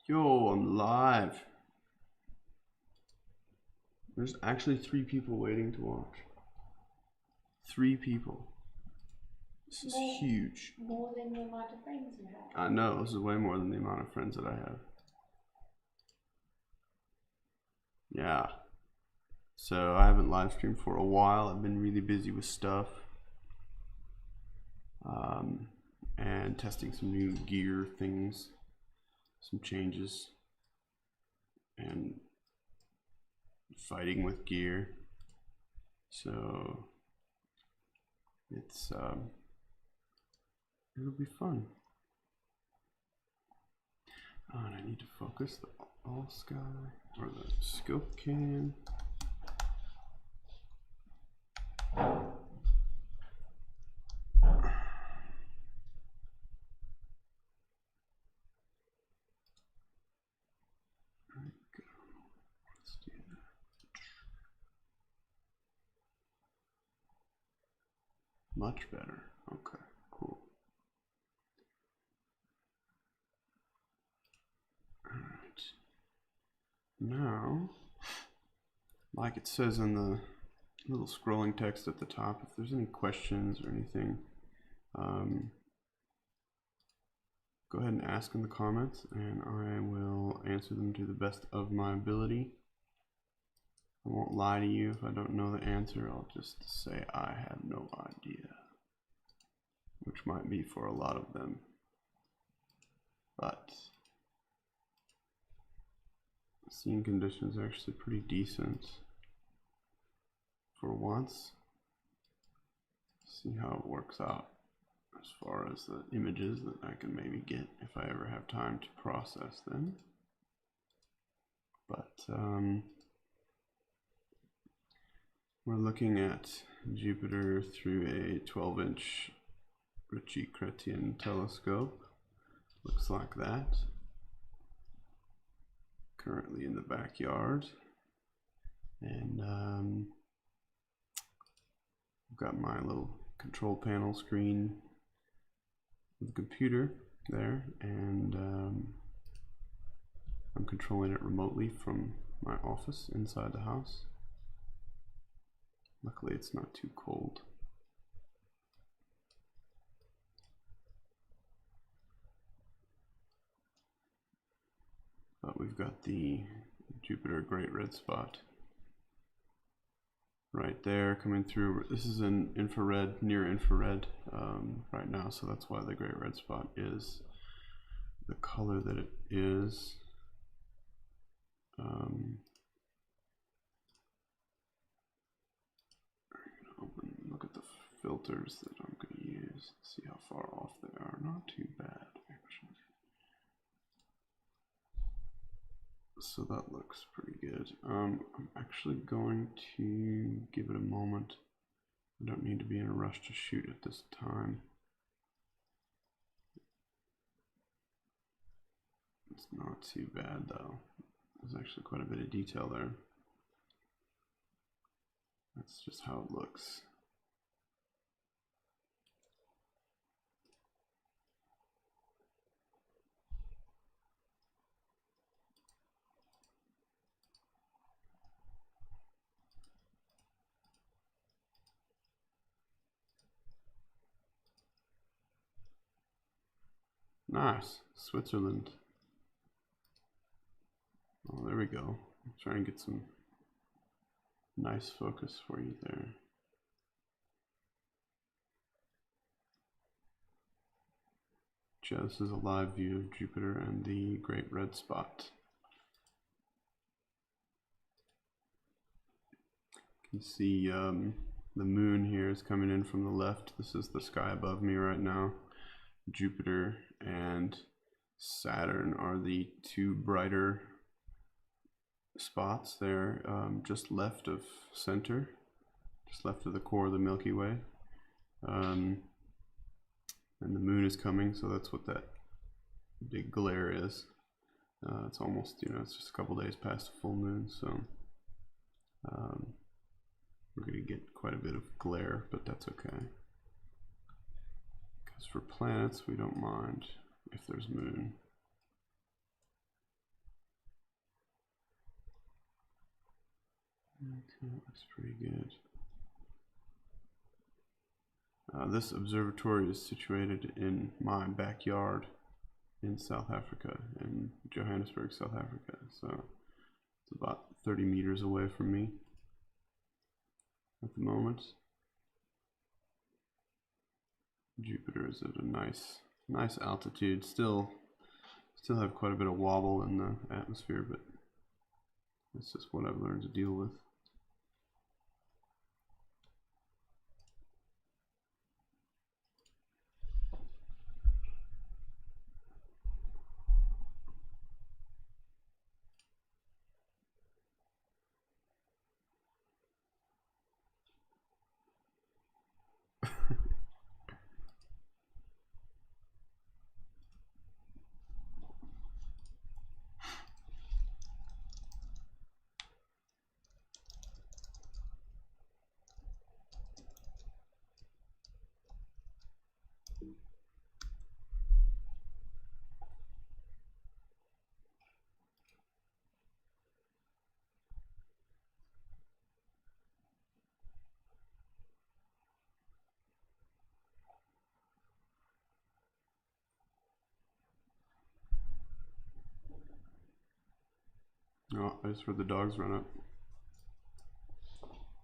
Yo, I'm live. There's actually 3 people waiting to watch. 3 people. This is huge. More than the amount of friends you have. I know, this is way more than the amount of friends that I have. Yeah. So I haven't live streamed for a while. I've been really busy with stuff. And testing some new gear things, some changes, and fighting with gear. So it's it'll be fun. Oh, and I need to focus the all sky or the scope can. Much better. Okay, cool. Alright. Now, like it says in the little scrolling text at the top, if there's any questions or anything, go ahead and ask in the comments and I will answer them to the best of my ability. I won't lie to you. If I don't know the answer, I'll just say I have no idea, which might be for a lot of them. But the scene conditions are actually pretty decent for once. See how it works out as far as the images that I can maybe get if I ever have time to process them. But we're looking at Jupiter through a 12-inch Ritchie-Chrétien telescope. Looks like that. Currently in the backyard. And I've got my little control panel screen with the computer there, and I'm controlling it remotely from my office inside the house. Luckily it's not too cold. But we've got the Jupiter Great Red Spot right there coming through. This is an infrared, near infrared right now, so that's why the Great Red Spot is the color that it is. Look at the filters that I'm going to use. See how far off they are. Not too bad, actually. So that looks pretty good. I'm actually going to give it a moment. I don't need to be in a rush to shoot at this time. It's not too bad though. There's actually quite a bit of detail there. That's just how it looks. Nice, Switzerland. Oh, there we go. I'll try and get some nice focus for you there. Yeah, this is a live view of Jupiter and the Great Red Spot. You can see the moon here is coming in from the left. This is the sky above me right now. Jupiter and Saturn are the 2 brighter spots there, just left of center, just left of the core of the Milky Way. And the moon is coming, so that's what that big glare is. It's almost, it's just a couple days past the full moon, so we're going to get quite a bit of glare, but that's okay. Because for planets, we don't mind if there's moon. Okay, looks pretty good. This observatory is situated in my backyard in South Africa, in Johannesburg, South Africa. So it's about 30 meters away from me at the moment. Jupiter is at a nice altitude. Still have quite a bit of wobble in the atmosphere, but it's just what I've learned to deal with. Oh, I just heard the dogs run up.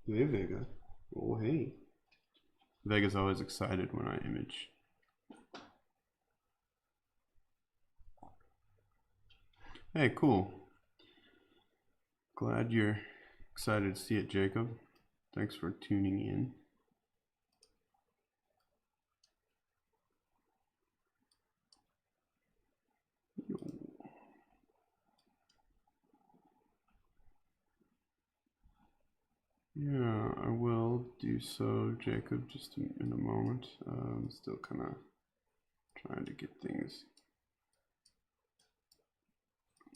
Hey, Vega. Oh, hey. Vega's always excited when I image. Hey, cool. Glad you're excited to see it, Jacob. Thanks for tuning in. Yeah, I will do so, Jacob, just in a moment. I'm still kind of trying to get things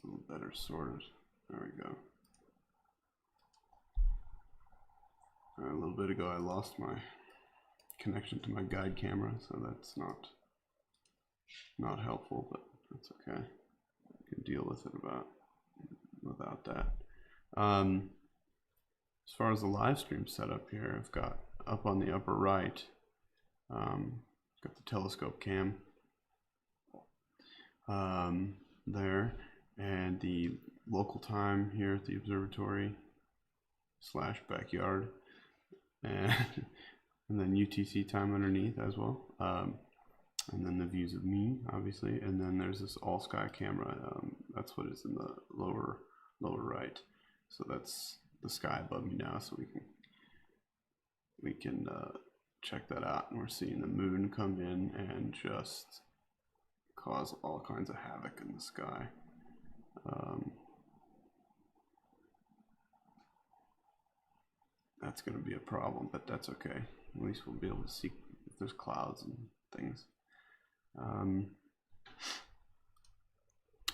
a little better sorted. There we go. A little bit ago I lost my connection to my guide camera, so that's not helpful, but that's okay. I can deal with it without that. As far as the live stream setup here, I've got up on the upper right, got the telescope cam there, and the local time here at the observatory / backyard, and then UTC time underneath as well, and then the views of me, obviously, and then there's this all sky camera. That's what is in the lower right. So that's the sky above me now, so we can check that out. And we're seeing the moon come in and just cause all kinds of havoc in the sky. That's going to be a problem, but that's okay. At least we'll be able to see if there's clouds and things. And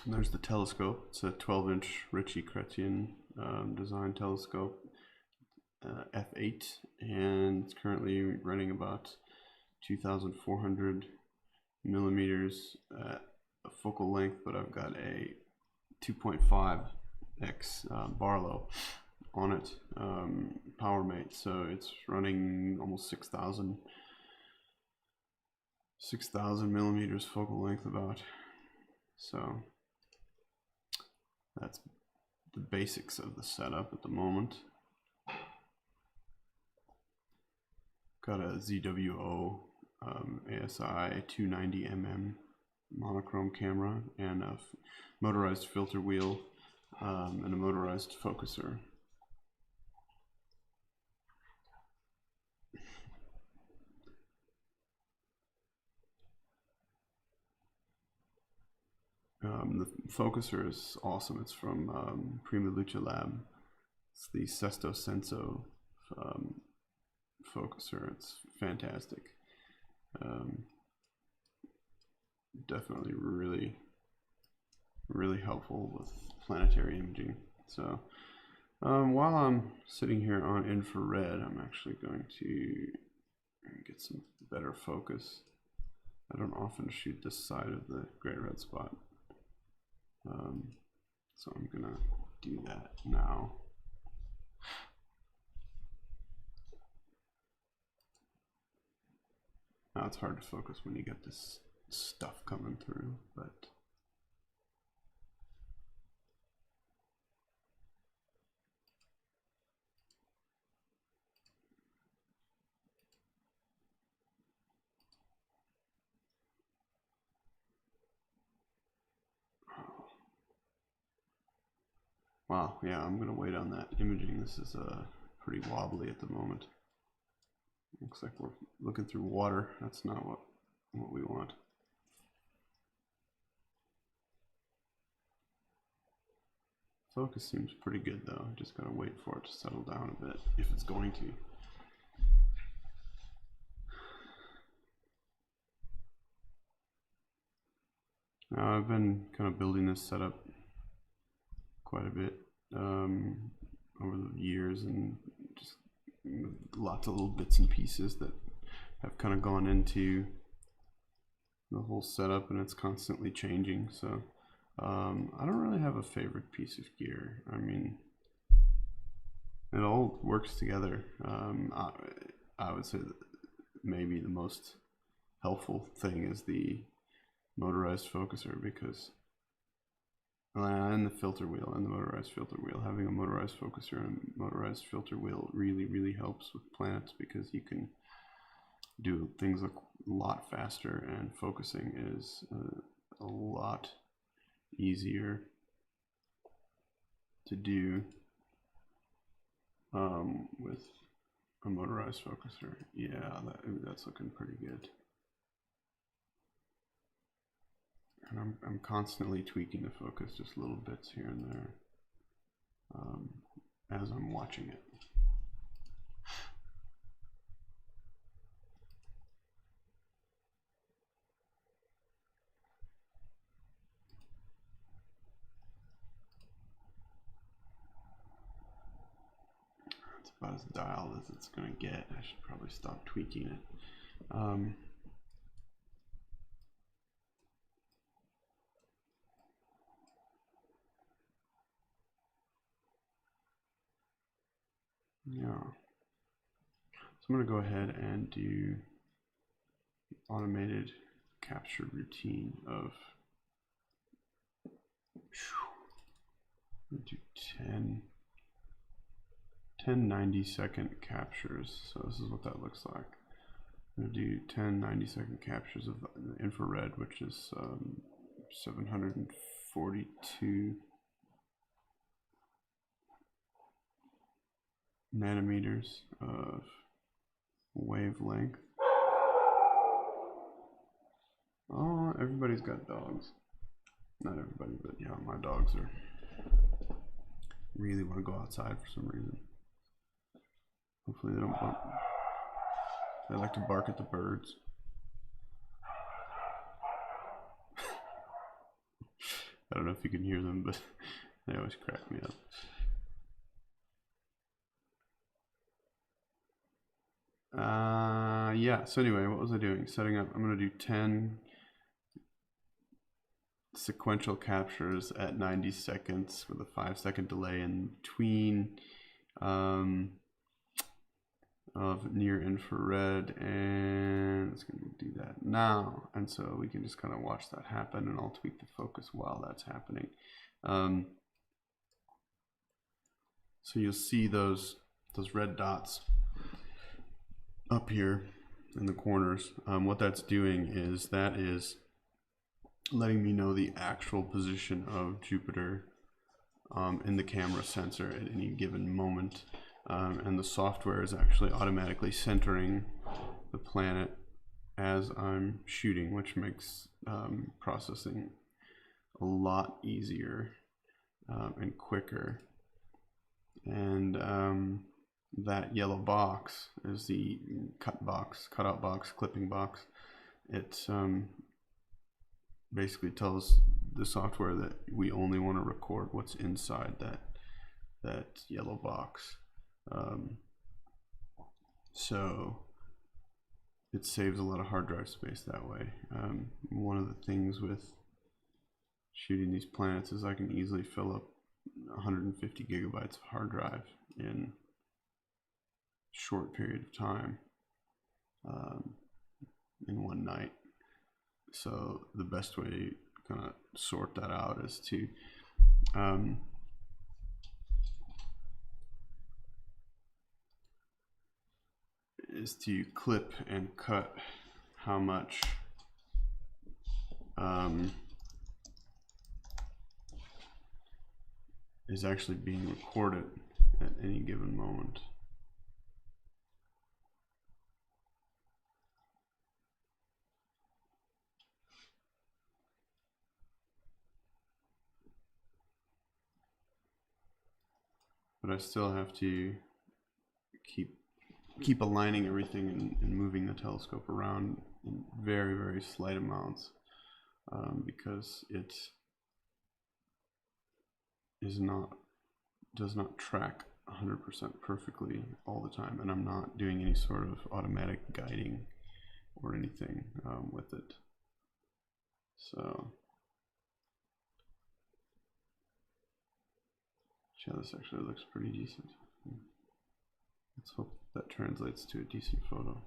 there's the telescope. It's a 12-inch Ritchie Chrétien design telescope, f8, and it's currently running about 2,400 millimeters at a focal length, but I've got a 2.5x Barlow on it, PowerMate, so it's running almost 6,000 millimeters focal length about. So that's the basics of the setup at the moment. Got a ZWO ASI 290mm monochrome camera and a motorized filter wheel and a motorized focuser. The focuser is awesome. It's from Prima Luce Lab. It's the Sesto Senso focuser. It's fantastic. Definitely really helpful with planetary imaging. So while I'm sitting here on infrared, I'm actually going to get some better focus. I don't often shoot this side of the great red spot. So I'm gonna do that now. Now it's hard to focus when you get this stuff coming through, but wow, yeah, I'm gonna wait on that imaging. This is pretty wobbly at the moment. Looks like we're looking through water. That's not what we want. Focus seems pretty good though. Just gotta wait for it to settle down a bit, if it's going to. Now I've been kind of building this setup quite a bit over the years, and just lots of little bits and pieces that have kind of gone into the whole setup, and it's constantly changing. So I don't really have a favorite piece of gear. I mean, it all works together. I would say that maybe the most helpful thing is the motorized focuser, because and the filter wheel and the motorized filter wheel. Having a motorized focuser and motorized filter wheel really helps with planets, because you can do things a lot faster, and focusing is a lot easier to do with a motorized focuser. Yeah, that's looking pretty good. And I'm constantly tweaking the focus, just little bits here and there, as I'm watching it. It's about as dialed as it's going to get. I should probably stop tweaking it. Yeah. So I'm going to go ahead and do automated capture routine of do 10 90-second captures. So this is what that looks like. I'm going to do 10 90-second captures of the infrared, which is 742 nanometers of wavelength. Oh, everybody's got dogs. Not everybody, but yeah, my dogs are really want to go outside for some reason. Hopefully they don't bark. They like to bark at the birds. I don't know if you can hear them, but they always crack me up. Yeah, so anyway, what was I doing? Setting up, I'm going to do 10 sequential captures at 90 seconds with a 5-second delay in between of near infrared, and it's going to do that now. And so we can just kind of watch that happen, and I'll tweak the focus while that's happening. So you'll see those red dots up here in the corners. What that's doing is that is letting me know the actual position of Jupiter in the camera sensor at any given moment, and the software is actually automatically centering the planet as I'm shooting, which makes processing a lot easier and quicker. And that yellow box is the cutout box, clipping box. It basically tells the software that we only want to record what's inside that yellow box. So it saves a lot of hard drive space that way. One of the things with shooting these planets is I can easily fill up 150 gigabytes of hard drive in a short period of time. in one night. So the best way to kind of sort that out is to clip and cut how much is actually being recorded at any given moment. But I still have to keep aligning everything and moving the telescope around in very, very slight amounts, because it does not track 100% perfectly all the time, and I'm not doing any sort of automatic guiding or anything with it. So yeah, this actually looks pretty decent. Let's hope that translates to a decent photo.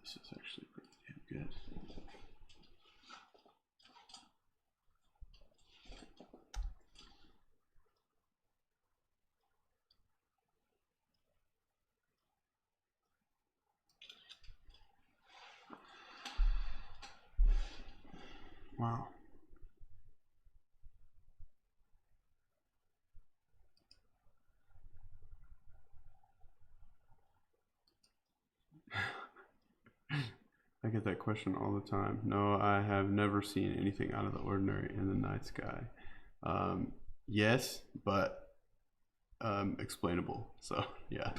This is actually pretty damn good. Wow. I get that question all the time. No, I have never seen anything out of the ordinary in the night sky. Yes, but explainable. So yeah.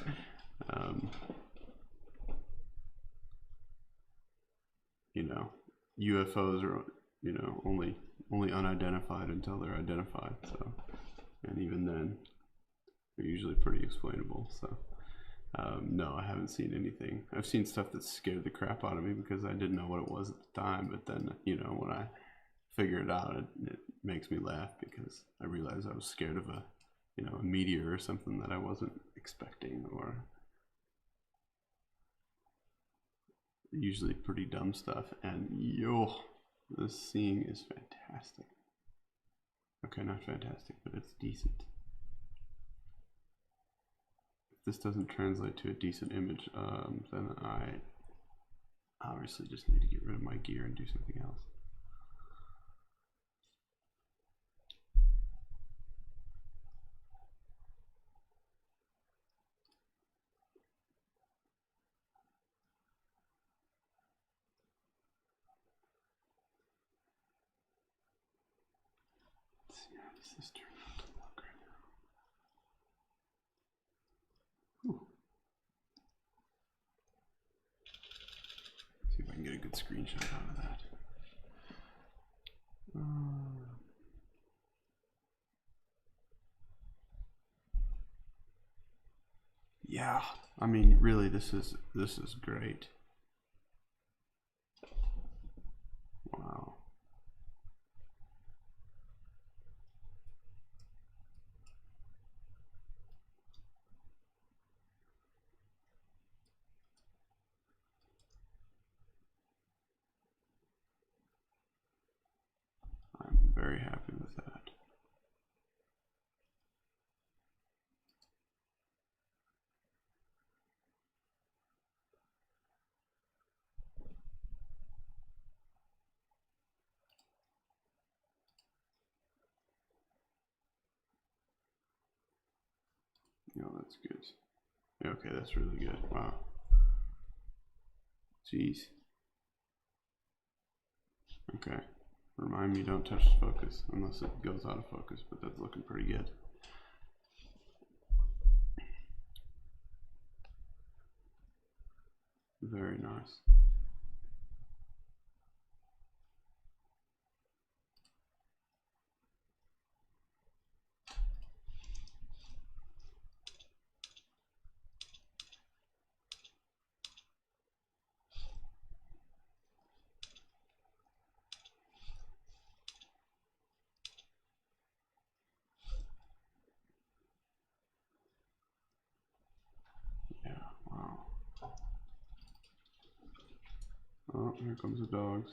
You know, UFOs are, you know, only unidentified until they're identified. So, and even then, they're usually pretty explainable. So. No, I haven't seen anything. I've seen stuff that scared the crap out of me because I didn't know what it was at the time. But then, you know, when I figure it out, it makes me laugh because I realized I was scared of a, you know, a meteor or something that I wasn't expecting, or usually pretty dumb stuff. And yo, the seeing is fantastic. Okay, not fantastic, but it's decent. This doesn't translate to a decent image, then I obviously just need to get rid of my gear and do something else. Let's see, how does this turn out to look right now? Whew. See if I can get a good screenshot out of that. Yeah, I mean, really, this is great. Wow. I'm very happy with that. You know, that's good. Okay, that's really good. Wow. Jeez. Okay. Remind me, don't touch the focus unless it goes out of focus, but that's looking pretty good. Very nice. Yeah, wow. Oh, here comes the dogs.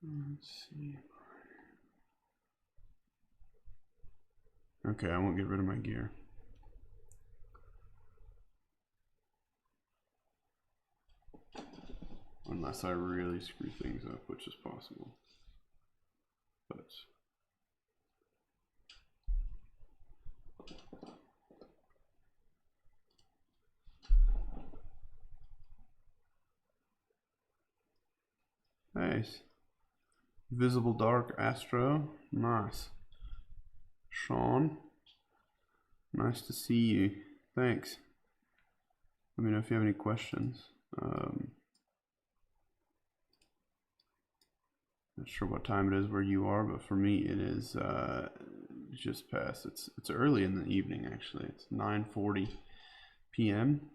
Let's see. Okay, I won't get rid of my gear. Unless I really screw things up, which is possible. But nice. Visible dark astro. Nice. Sean, nice to see you. Thanks. Let me know if you have any questions. Not sure what time it is where you are, but for me it is just past. It's early in the evening actually. It's 9:40 p.m.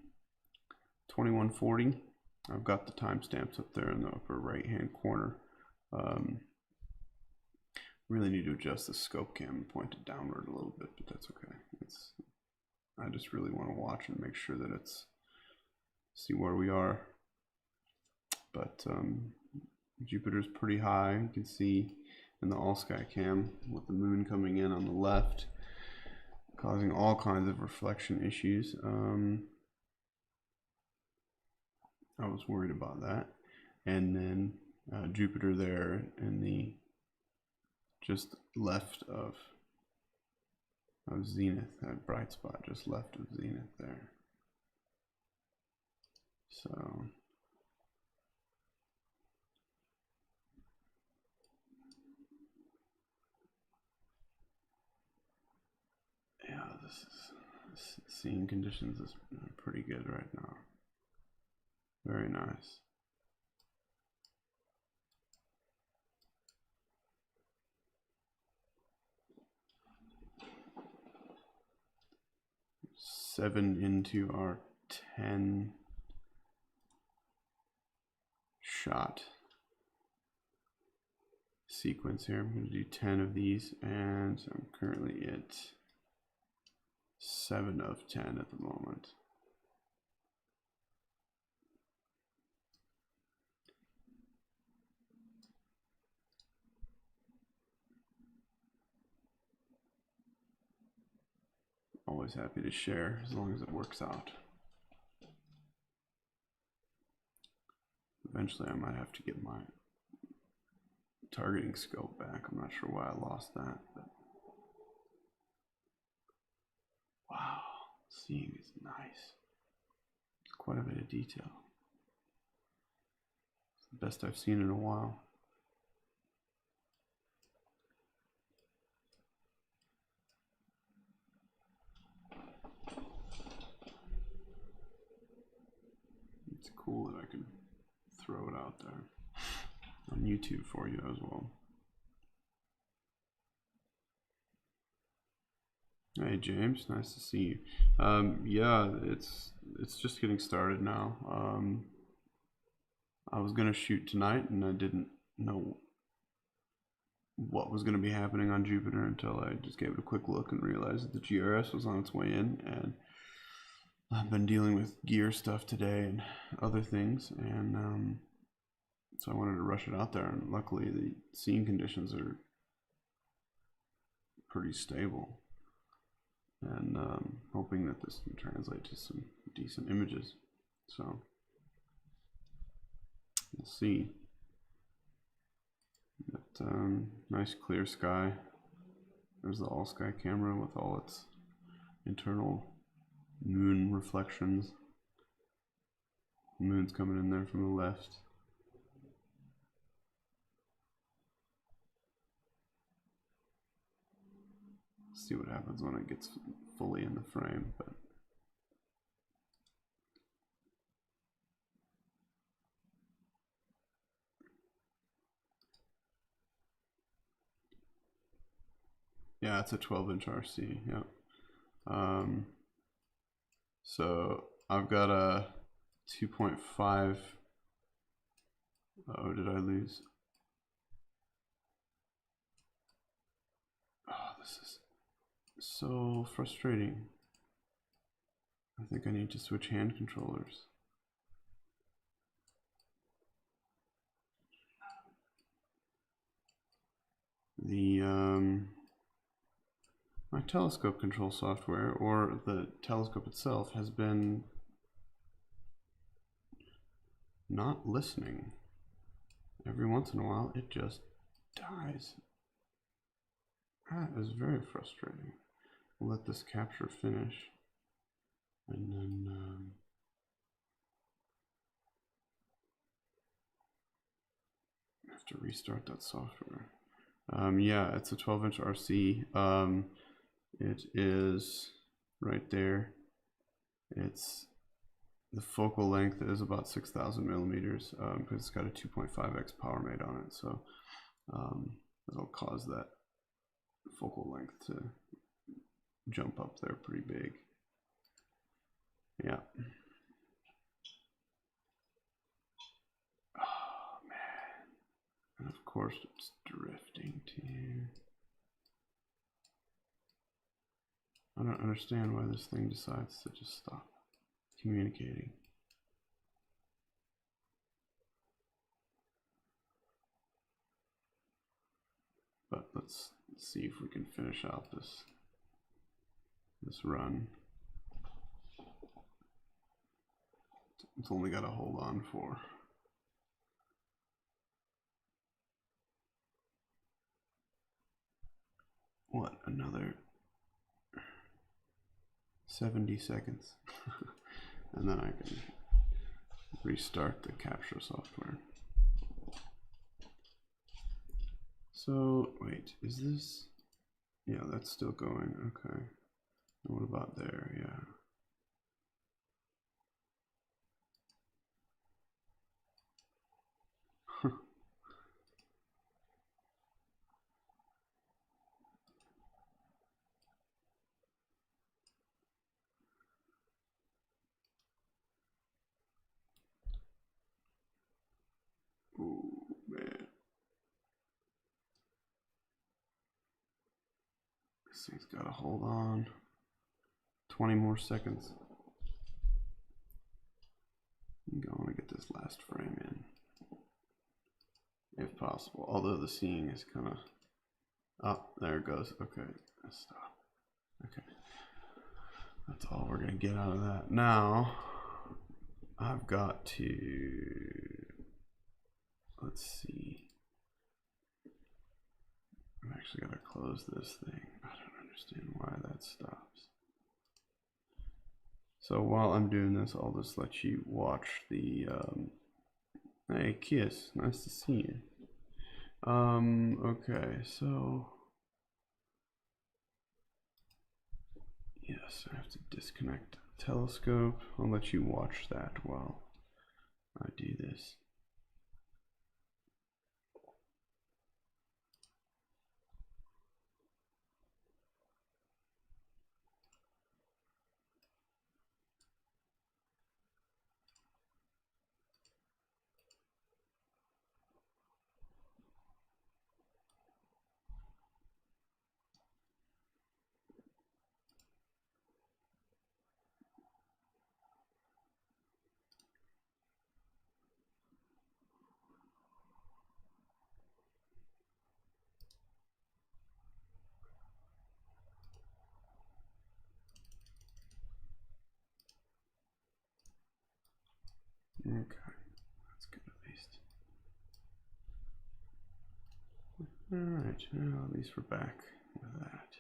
21:40. I've got the timestamps up there in the upper right hand corner. Really need to adjust the scope cam and point it downward a little bit, but that's okay. I just really want to watch and make sure that see where we are. But Jupiter's pretty high. You can see in the all sky cam with the moon coming in on the left, causing all kinds of reflection issues. I was worried about that. And then Jupiter there in the just left of zenith, that bright spot just left of zenith there. So yeah, this seeing conditions is pretty good right now. Very nice. Seven into our 10 shot sequence here. I'm going to do 10 of these, and so I'm currently at 7 of 10 at the moment. Always happy to share as long as it works out. Eventually I might have to get my targeting scope back. I'm not sure why I lost that, but wow, seeing is nice. It's quite a bit of detail. It's the best I've seen in a while. throw it out there on YouTube for you as well. Hey James, nice to see you. Yeah, it's just getting started now. I was gonna shoot tonight, and I didn't know what was gonna be happening on Jupiter until I just gave it a quick look and realized that the GRS was on its way in, and I've been dealing with gear stuff today and other things, and so I wanted to rush it out there, and luckily the seeing conditions are pretty stable. And hoping that this can translate to some decent images. So we'll see. But nice clear sky. There's the all sky camera with all its internal moon reflections. The moon's coming in there from the left. See what happens when it gets fully in the frame, but yeah, it's a 12-inch RC. Yep. So I've got a 2.5. Oh, did I lose? Oh, this is so frustrating. I think I need to switch hand controllers. The my telescope control software, or the telescope itself, has been not listening. Every once in a while it just dies. That is very frustrating. We'll let this capture finish, and then I have to restart that software. Yeah, it's a 12-inch RC. It is right there. It's the focal length is about 6,000 millimeters because it's got a 2.5x power made on it. So that'll cause that focal length to jump up there pretty big. Yeah. Oh man. And of course it's drifting too. I don't understand why this thing decides to just stop communicating. But let's see if we can finish out this run. It's only got to hold on for what, another 70 seconds and then I can restart the capture software. So wait, is this, yeah, that's still going. Okay, and what about there? Yeah. Oh man, this thing's gotta hold on 20 more seconds. I want to get this last frame in if possible, although the seeing is kind of, oh, there it goes. Okay, stop. Okay, that's all we're gonna get out of that. Now I've got to, let's see, I've actually got to close this thing. I don't understand why that stops. So while I'm doing this, I'll just let you watch the hey Kiss, nice to see you. Okay, so yes, I have to disconnect the telescope. I'll let you watch that while I do this. Okay, that's good at least. Alright, well, at least we're back with that.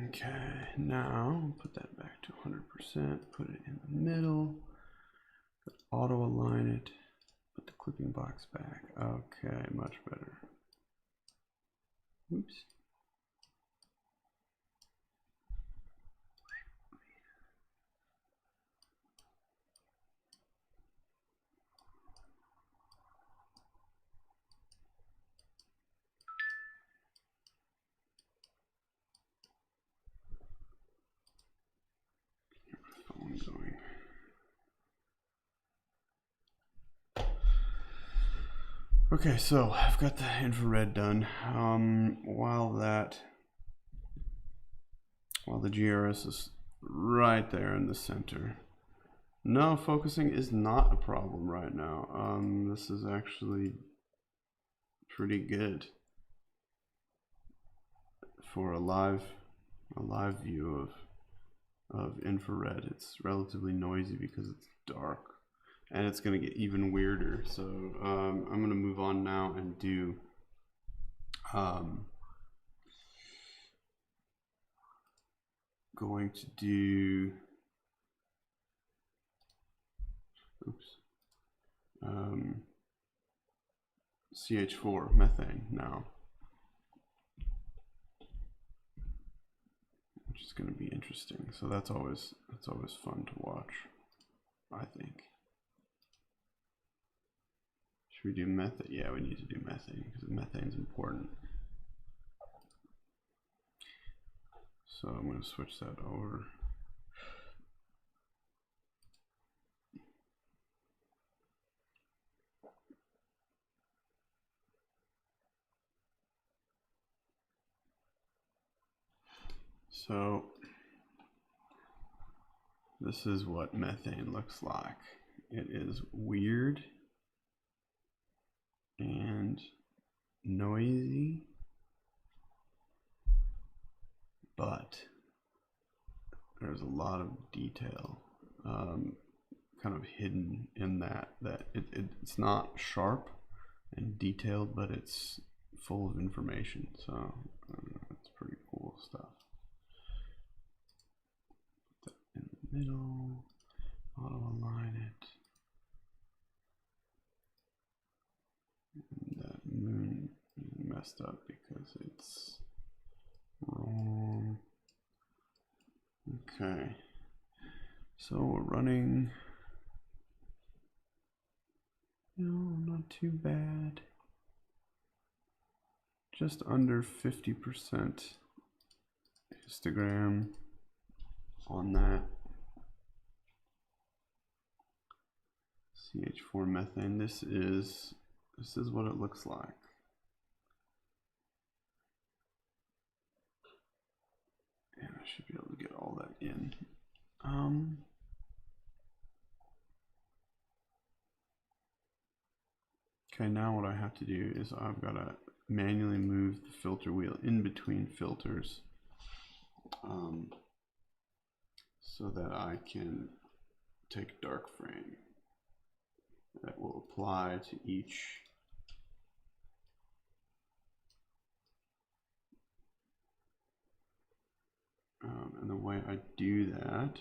Okay, now put that back to 100%, put it in the middle, auto align it, put the clipping box back. Okay, much better. Oops. Phone going. Okay, so I've got the infrared done. While the GRS is right there in the center. No, focusing is not a problem right now. This is actually pretty good for a live view of infrared. It's relatively noisy because it's dark, and it's gonna get even weirder. So I'm gonna move on now and do going to do CH4 methane now, which is going to be interesting. So that's always fun to watch, I think. Should we do methane? Yeah, we need to do methane because methane's important. So I'm going to switch that over. So this is what methane looks like. It is weird and noisy, but there's a lot of detail kind of hidden in that it's not sharp and detailed, but it's full of information. So it's pretty cool stuff. Put that in the middle, auto align it. And that moon is messed up because it's wrong. Okay, so we're running, no, not too bad, just under 50% histogram on that. CH4 methane, this is what it looks like. And I should be able to get all that in. Okay, now what I have to do is I've got to manually move the filter wheel in between filters so that I can take dark frame that will apply to each and the way I do that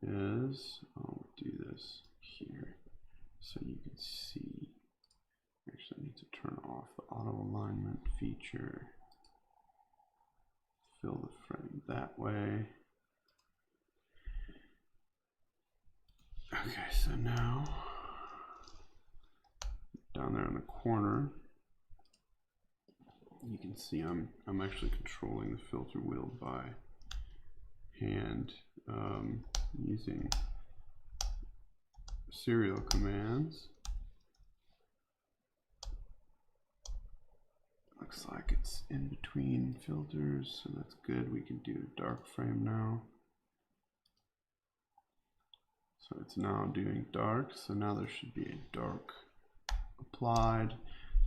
is I'll do this here so you can see. Actually, I need to turn off the auto alignment feature. Fill the frame that way. Okay, so now down there in the corner, you can see I'm actually controlling the filter wheel by hand using serial commands. Looks like it's in between filters, so that's good. We can do dark frame now. So it's now doing dark, so now there should be a dark applied.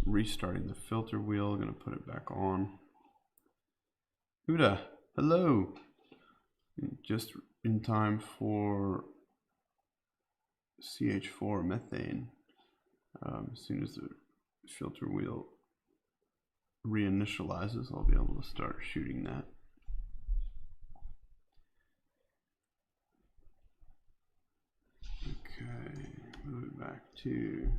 Restarting the filter wheel, gonna put it back on. Huda, hello. just in time for CH4 methane. As soon as the filter wheel reinitializes, I'll be able to start shooting that. Okay, moving back to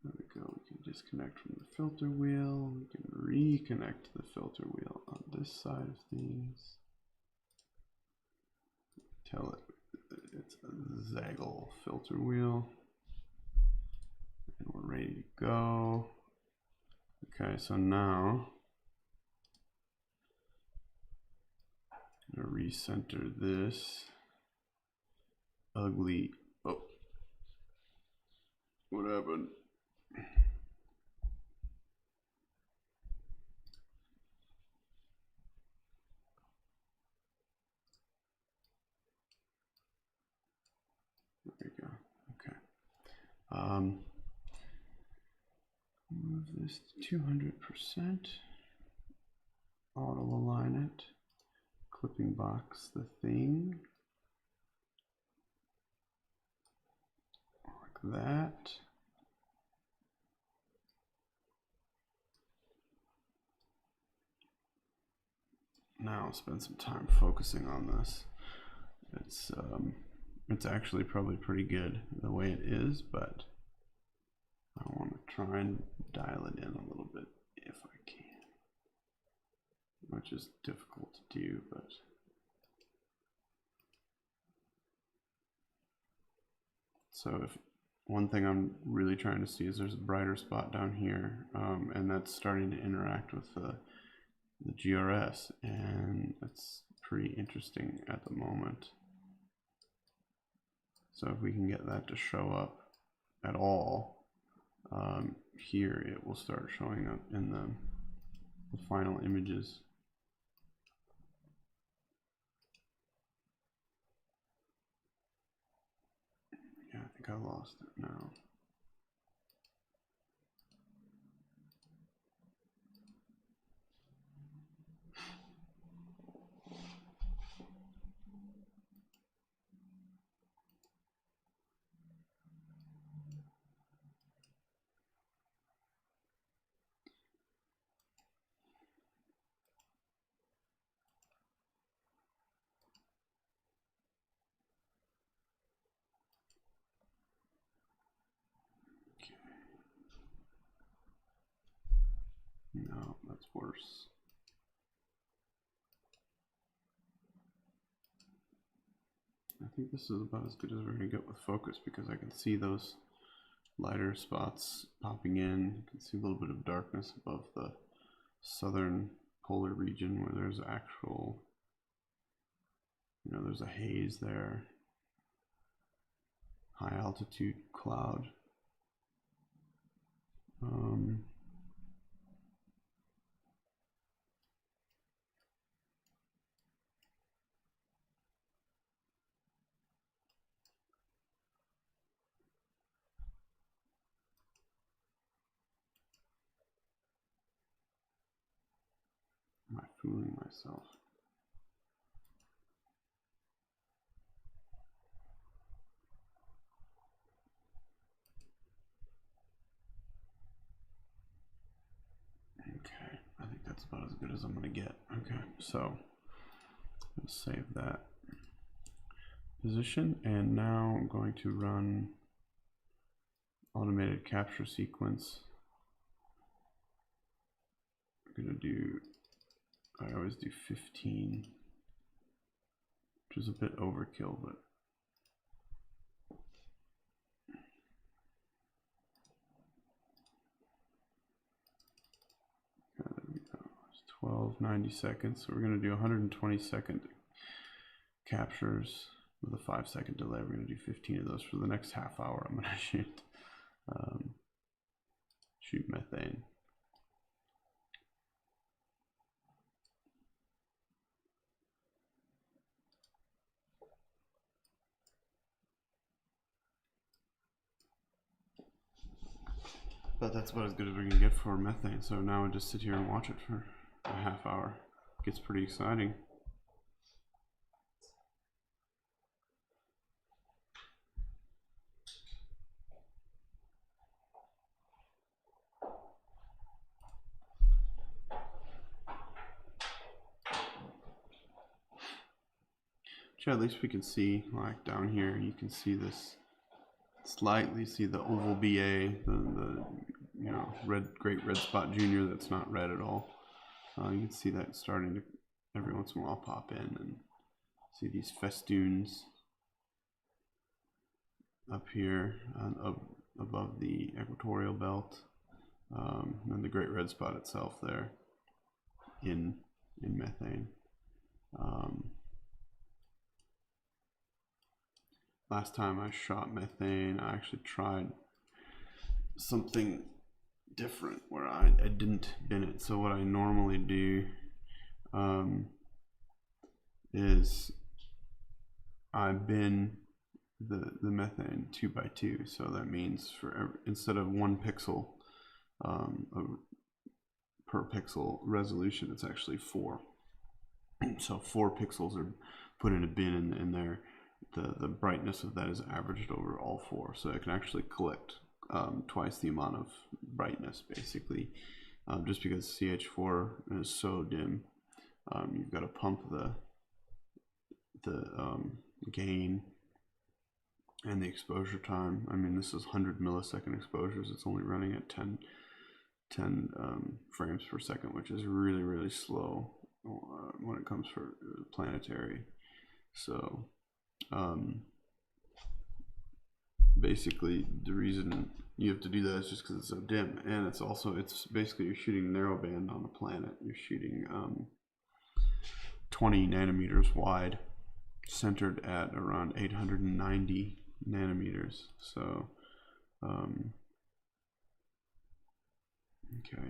there we go. We can disconnect from the filter wheel. We can reconnect the filter wheel on this side of things. Tell it it's a Zaggle filter wheel. And we're ready to go. Okay, so now I'm gonna recenter this ugly. Oh, what happened? There we go. Okay. Move this to 200%. Auto align it. Clipping box the thing. Like that. Now I'll spend some time focusing on this. It's actually probably pretty good the way it is, but I want to try and dial it in a little bit if I can, which is difficult to do, but so if one thing I'm really trying to see is there's a brighter spot down here, and that's starting to interact with the GRS, and it's pretty interesting at the moment. So if we can get that to show up at all, here it will start showing up in the final images. Yeah, I think I lost it now. No, that's worse. I think this is about as good as we're going to get with focus, because I can see those lighter spots popping in. You can see a little bit of darkness above the southern polar region where there's actual, there's a haze there. High altitude cloud. Am I fooling myself? Okay, I think that's about as good as I'm going to get. Okay, so let's save that position, and now I'm going to run automated capture sequence. I'm going to do, I always do 15, which is a bit overkill, but there we go. It's 12, 90 seconds. So we're going to do 120-second captures with a 5-second delay. We're going to do 15 of those for the next half hour. I'm going to shoot methane. But that's about as good as we're gonna get for methane. So now we just sit here and watch it for a half hour. It gets pretty exciting. Yeah, at least we can see, like down here, you can see this, slightly see the oval BA, the you know, great red spot junior that's not red at all. You can see that starting to every once in a while pop in, and see these festoons up here up above the equatorial belt, and the great red spot itself there in methane. Last time I shot methane, I actually tried something different where I didn't bin it. So what I normally do is I bin the methane 2x2. So that means for instead of 1 pixel per pixel resolution, it's actually 4. So 4 pixels are put in a bin, and there the brightness of that is averaged over all 4, so it can actually collect twice the amount of brightness, basically. Just because CH4 is so dim, you've got to pump the gain and the exposure time. I mean, this is 100 millisecond exposures. It's only running at 10 frames per second, which is really slow when it comes for planetary. So basically the reason you have to do that is just because it's so dim, and it's basically you're shooting narrowband on a planet. You're shooting 20 nanometers wide, centered at around 890 nanometers. So okay,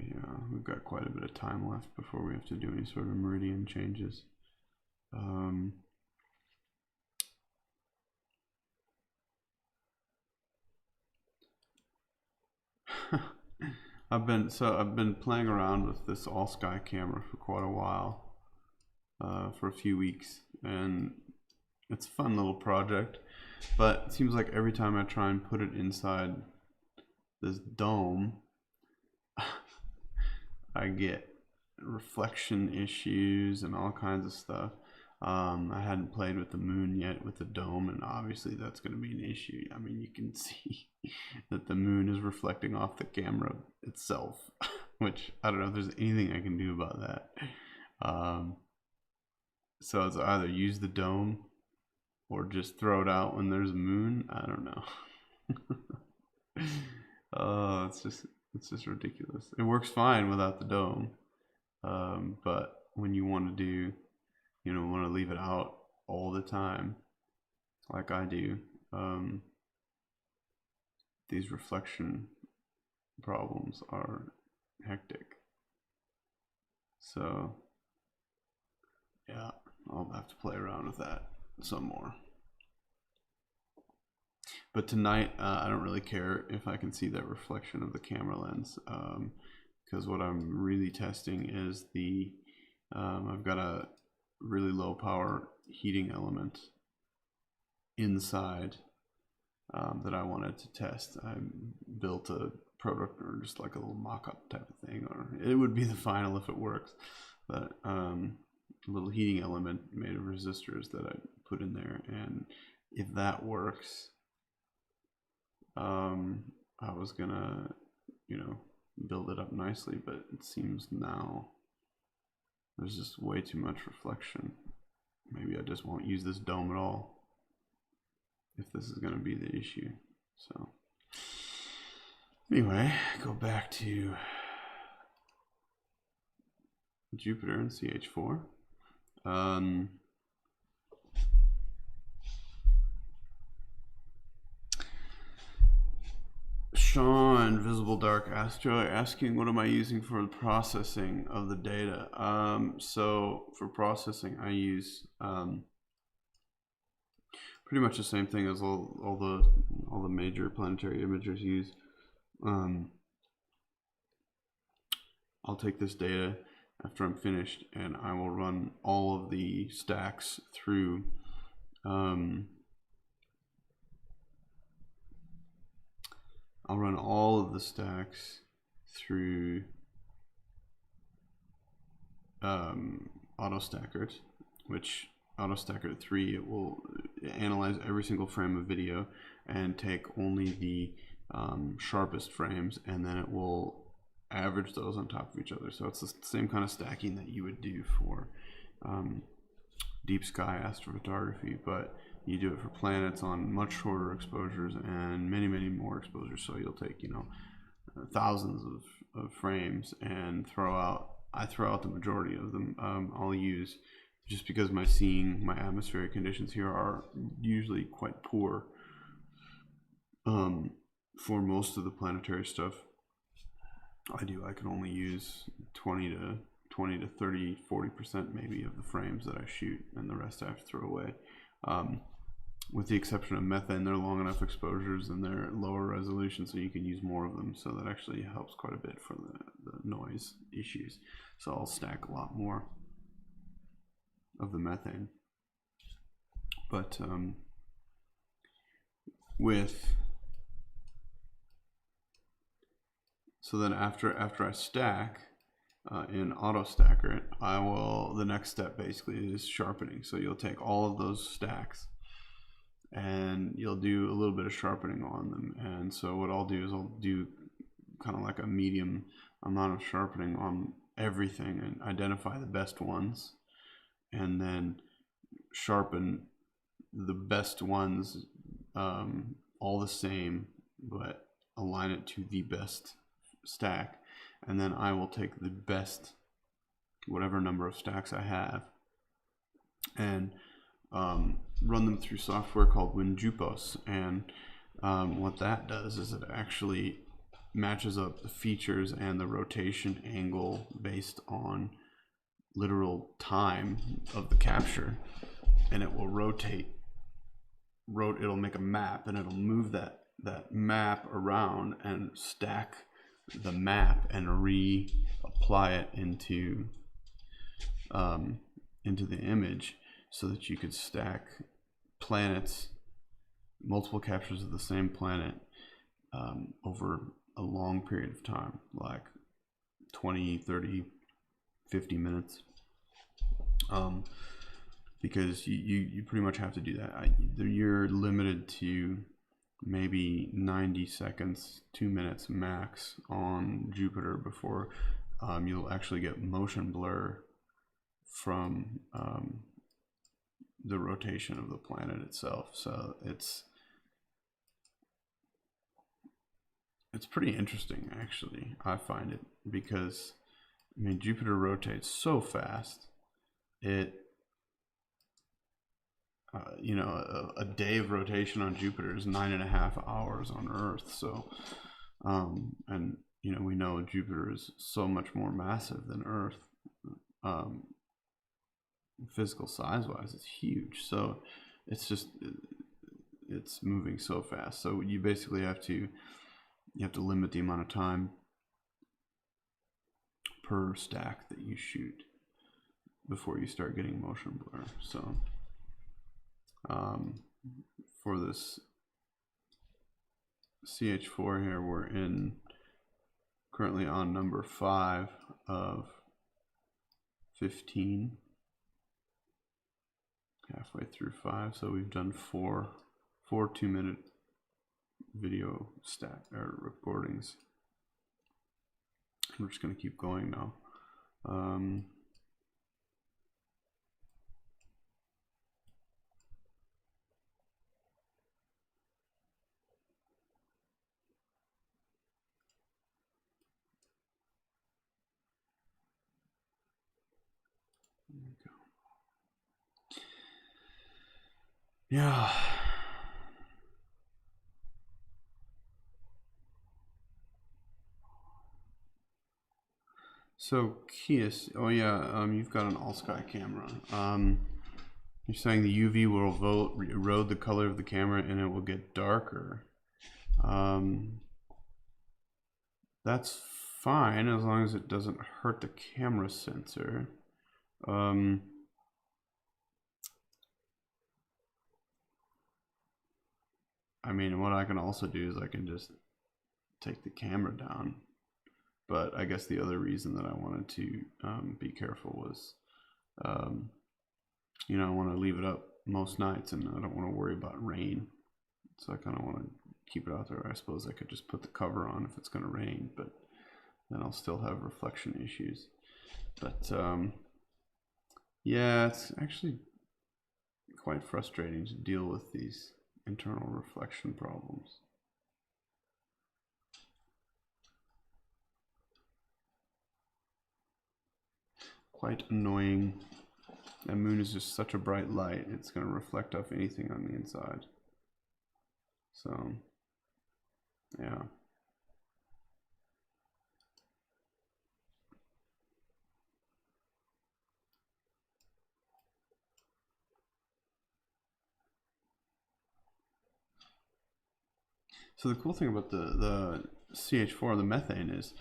yeah, we've got quite a bit of time left before we have to do any sort of meridian changes. I've been playing around with this all sky camera for quite a while, for a few weeks, and it's a fun little project, but it seems like every time I try and put it inside this dome, I get reflection issues and all kinds of stuff. I hadn't played with the moon yet with the dome, and obviously that's going to be an issue. I mean, you can see that the moon is reflecting off the camera itself, which I don't know if there's anything I can do about that. So it's either use the dome or just throw it out when there's a moon. I don't know. Oh, it's just ridiculous. It works fine without the dome, but when you want to do, want to leave it out all the time, like I do, these reflection problems are hectic. So yeah, I'll have to play around with that some more. But tonight, I don't really care if I can see that reflection of the camera lens, because what I'm really testing is I've got a really low power heating element inside that I wanted to test. I built a prototype, or just like a little mock-up type of thing, or it would be the final if it works, but a little heating element made of resistors that I put in there, and if that works, I was gonna build it up nicely, but it seems now there's just way too much reflection. Maybe I just won't use this dome at all if this is gonna be the issue. So anyway, go back to Jupiter and CH4. Sean, Visible Dark Astro, asking what am I using for the processing of the data. So for processing, I use pretty much the same thing as all the major planetary imagers use. I'll take this data after I'm finished, and I will run all of the stacks through I'll run all of the stacks through AutoStacker, which AutoStacker 3, it will analyze every single frame of video and take only the sharpest frames, and then it will average those on top of each other. So it's the same kind of stacking that you would do for deep sky astrophotography, but you do it for planets on much shorter exposures and many, many more exposures. So you'll take, you know, thousands of frames and I throw out the majority of them. I'll use, just because my atmospheric conditions here are usually quite poor for most of the planetary stuff. I can only use 20 to 30, 40% maybe of the frames that I shoot, and the rest I have to throw away. With the exception of methane, they're long enough exposures and they're lower resolution, so you can use more of them. So that actually helps quite a bit for the noise issues. So I'll stack a lot more of the methane. But so then after I stack in AutoStacker, the next step basically is sharpening. So you'll take all of those stacks and you'll do a little bit of sharpening on them. And so what I'll do is I'll do kind of like a medium amount of sharpening on everything and identify the best ones, and then sharpen the best ones all the same, but align it to the best stack. And then I will take the best, whatever number of stacks I have, and run them through software called WinJupos. And what that does is it actually matches up the features and the rotation angle based on literal time of the capture, and it will it'll make a map, and it'll move that map around and stack the map and reapply it into the image, so that you could stack planets, multiple captures of the same planet over a long period of time, like 20, 30, 50 minutes. Because you pretty much have to do that. You're limited to maybe 90 seconds, 2 minutes max on Jupiter before you'll actually get motion blur from the rotation of the planet itself. So it's pretty interesting, actually. I find it, because I mean, Jupiter rotates so fast. A day of rotation on Jupiter is 9.5 hours on Earth. So, and we know Jupiter is so much more massive than Earth. Physical size-wise, it's huge. So, it's moving so fast. So you basically have to limit the amount of time per stack that you shoot before you start getting motion blur. So for this CH4 here, we're currently on number 5 of 15, halfway through 5. So we've done four 2-minute video recordings. We're just going to keep going now. There we go. Yeah. So Kias, you've got an all-sky camera. You're saying the UV will erode the color of the camera and it will get darker. That's fine as long as it doesn't hurt the camera sensor. I mean, what I can also do is I can just take the camera down. But I guess the other reason that I wanted to be careful was, you know, I want to leave it up most nights and I don't want to worry about rain. So I kind of want to keep it out there. I suppose I could just put the cover on if it's going to rain, but then I'll still have reflection issues. But yeah, it's actually quite frustrating to deal with these internal reflection problems. Quite annoying. That moon is just such a bright light, it's going to reflect off anything on the inside. So, yeah. So the cool thing about the CH4, the methane, is,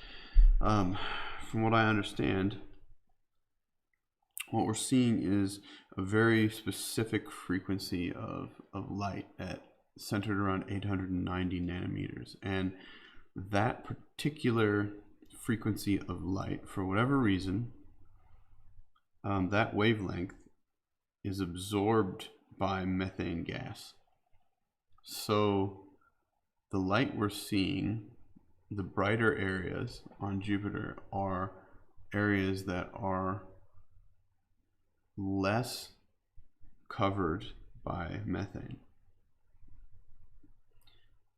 from what I understand, what we're seeing is a very specific frequency of light centered around 890 nanometers. And that particular frequency of light, for whatever reason, that wavelength is absorbed by methane gas. So the light we're seeing, the brighter areas on Jupiter, are areas that are less covered by methane.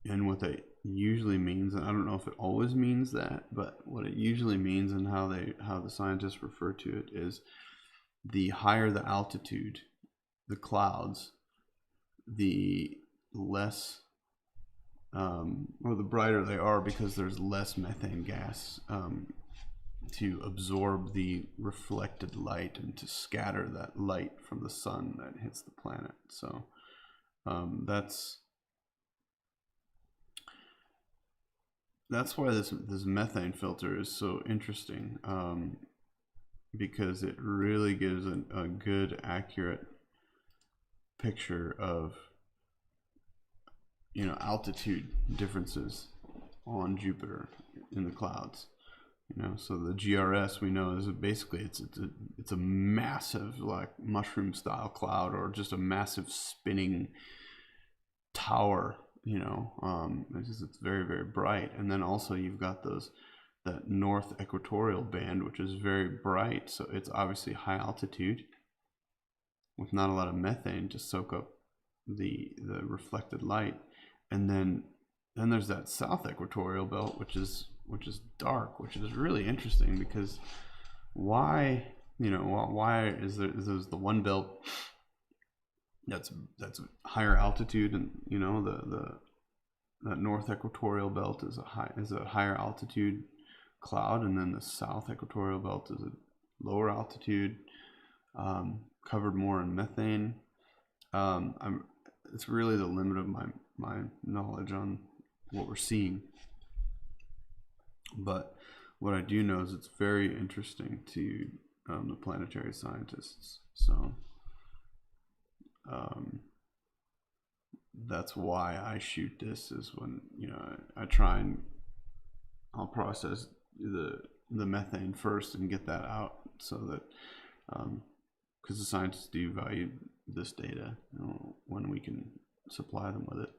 And what that usually means, and I don't know if it always means that, but what it usually means and how the scientists refer to it is, the higher the altitude, the clouds, the less or the brighter they are, because there's less methane gas to absorb the reflected light and to scatter that light from the sun that hits the planet. So that's why this methane filter is so interesting, because it really gives a good, accurate picture of, you know, altitude differences on Jupiter in the clouds. You know, so the GRS, we know, is basically it's a massive, like, mushroom style cloud, or just a massive spinning tower. You know, it's very, very bright. And then also you've got that north equatorial band, which is very bright. So it's obviously high altitude with not a lot of methane to soak up the reflected light. And then there's that south equatorial belt, which is dark, which is really interesting, because why is there's the one belt that's higher altitude, and, you know, that north equatorial belt is a higher altitude cloud, and then the south equatorial belt is a lower altitude, covered more in methane. It's really the limit of my knowledge on what we're seeing. But what I do know is it's very interesting to the planetary scientists. So that's why I shoot this, is when, you know, I try and I'll process the methane first and get that out, so that because the scientists do value this data, you know, when we can supply them with it.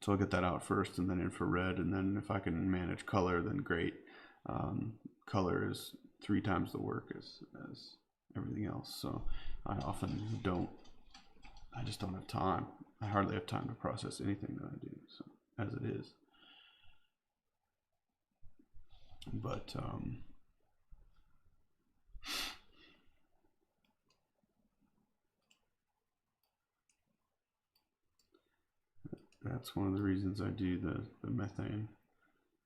So I'll get that out first, and then infrared, and then if I can manage color, then great. Color is 3 times the work as everything else. So I just don't have time. I hardly have time to process anything that I do, so, as it is. But that's one of the reasons I do the methane.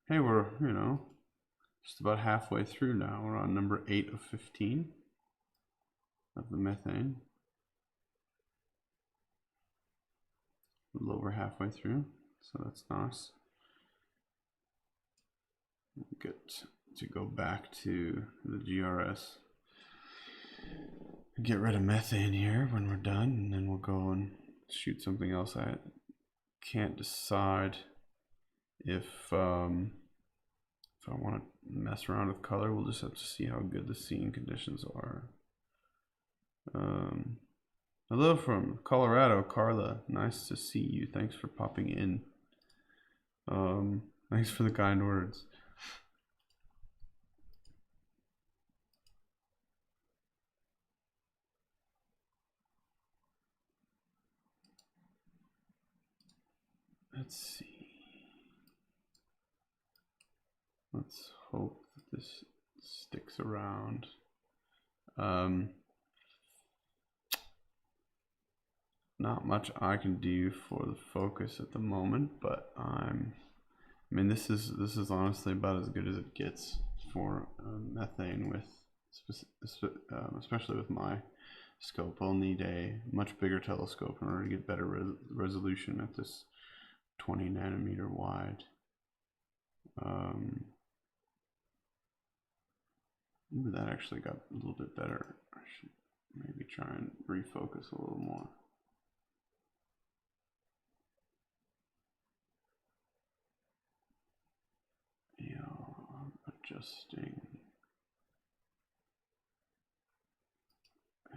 Hey, we're, you know, just about halfway through now. We're on number 8 of 15 of the methane. A little over halfway through, so that's nice. get to go back to the GRS. Get rid of methane here when we're done, and then we'll go and shoot something else. I can't decide if I want to mess around with color. We'll just have to see how good the seeing conditions are. Hello from Colorado, Carla. Nice to see you. Thanks for popping in. Thanks for the kind words. Let's see. Let's hope that this sticks around. Not much I can do for the focus at the moment, but I mean, this is honestly about as good as it gets for methane, with especially with my scope. I'll need a much bigger telescope in order to get better resolution at this 20 nanometer wide. Maybe that actually got a little bit better. I should maybe try and refocus a little more. Yeah, I'm adjusting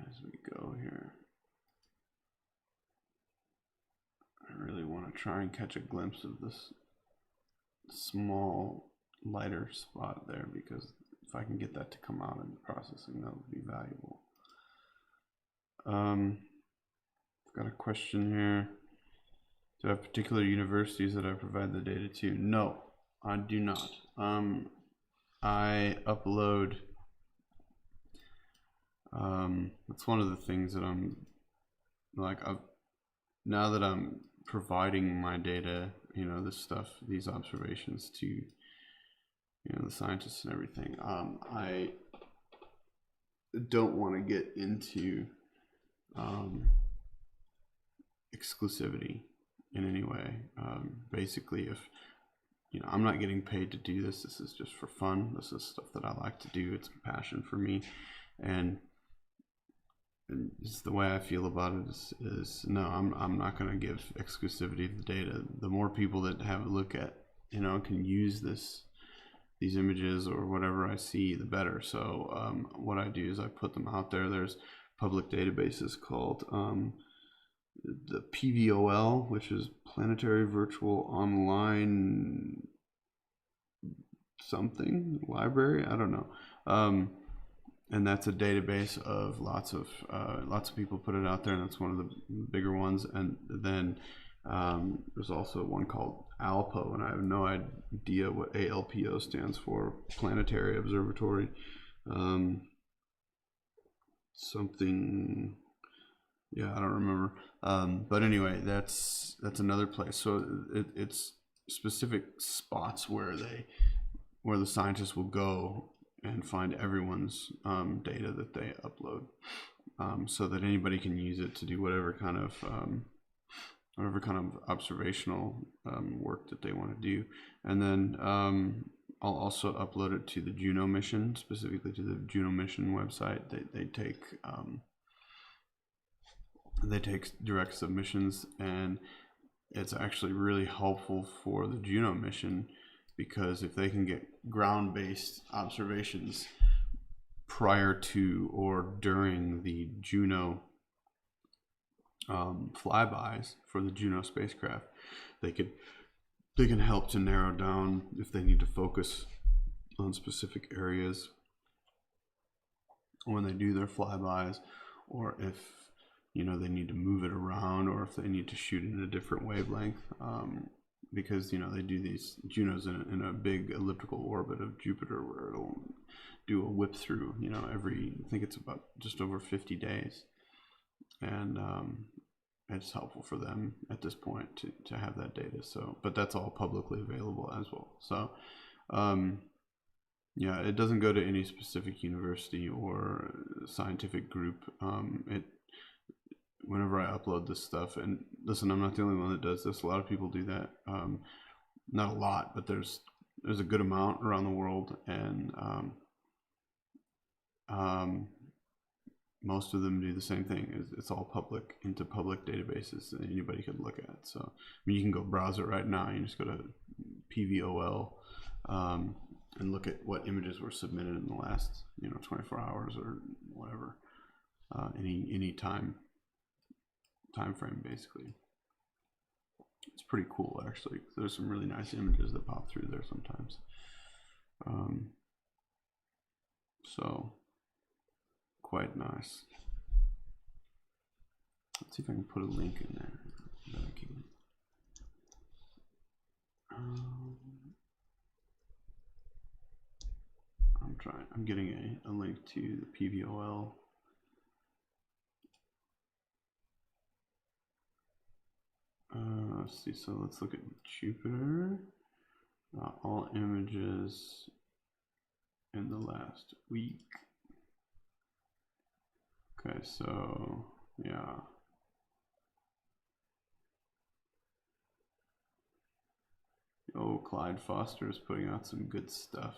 as we go here. I really want to try and catch a glimpse of this small lighter spot there, because if I can get that to come out in the processing, that would be valuable. I've got a question here. Do I have particular universities that I provide the data to? No, I do not. I upload. That's one of the things that I'm like. Now that I'm providing my data, you know, this stuff, these observations to, you know, the scientists and everything. I don't want to get into exclusivity in any way. Basically, if you know, I'm not getting paid to do this. This is just for fun. This is stuff that I like to do. It's a passion for me, and just the way I feel about it is no, I'm not going to give exclusivity of the data. The more people that have a look at, you know, can use these images or whatever I see, the better. So what I do is I put them out there. There's public databases called the PVOL, which is Planetary Virtual Online something library. I don't know. And that's a database of lots of people put it out there, and that's one of the bigger ones. And then there's also one called ALPO, and I have no idea what ALPO stands for. Planetary Observatory, something. Yeah, I don't remember. But anyway, that's another place. So it's specific spots where the scientists will go and find everyone's data that they upload, so that anybody can use it to do whatever kind of observational work that they want to do. And then I'll also upload it to the Juno mission, specifically to the Juno mission website. They take direct submissions, and it's actually really helpful for the Juno mission, because if they can get ground-based observations prior to or during the Juno flybys for the Juno spacecraft, they can help to narrow down if they need to focus on specific areas when they do their flybys, or if, you know, they need to move it around, or if they need to shoot it in a different wavelength. Because, you know, they do these Junos in a big elliptical orbit of Jupiter, where it'll do a whip through, you know, I think it's about just over 50 days. And it's helpful for them at this point to have that data. So, but that's all publicly available as well. So, yeah, it doesn't go to any specific university or scientific group. Whenever I upload this stuff, and listen, I'm not the only one that does this. A lot of people do that. Not a lot, but there's there's a good amount around the world, and most of them do the same thing. It's all public into public databases that anybody could look at. So I mean, you can go browse it right now. You just go to PVOL and look at what images were submitted in the last 24 hours or whatever, any time frame basically. It's pretty cool actually. There's some really nice images that pop through there sometimes. So quite nice. Let's see if I can put a link in there. That I can. I'm getting a link to the PVOL. Let's see. So let's look at Jupiter. All images in the last week. Okay, so yeah. Oh, Clyde Foster is putting out some good stuff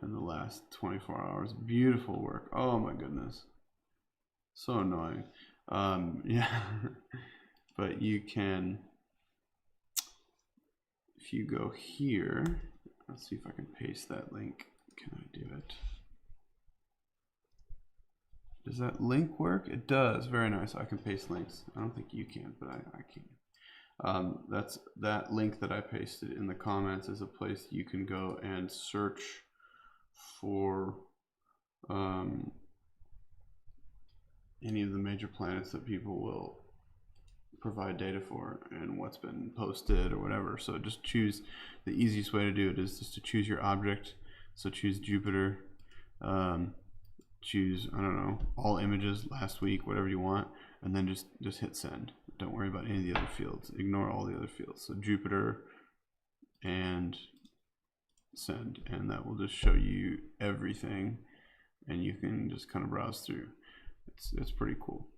in the last 24 hours. Beautiful work. Oh my goodness. So annoying. Yeah. But you can, if you go here, let's see if I can paste that link. Can I do it? Does that link work? It does. Very nice. I can paste links. I don't think you can, but I can. That's that link that I pasted in the comments is a place you can go and search for any of the major planets that people will provide data for and what's been posted or whatever. So just choose, the easiest way to do it is just to choose your object. So choose Jupiter, choose, I don't know, all images last week, whatever you want, and then just hit send. Don't worry about any of the other fields. Ignore all the other fields. So Jupiter and send, and that will just show you everything, and you can just kind of browse through. It's pretty cool.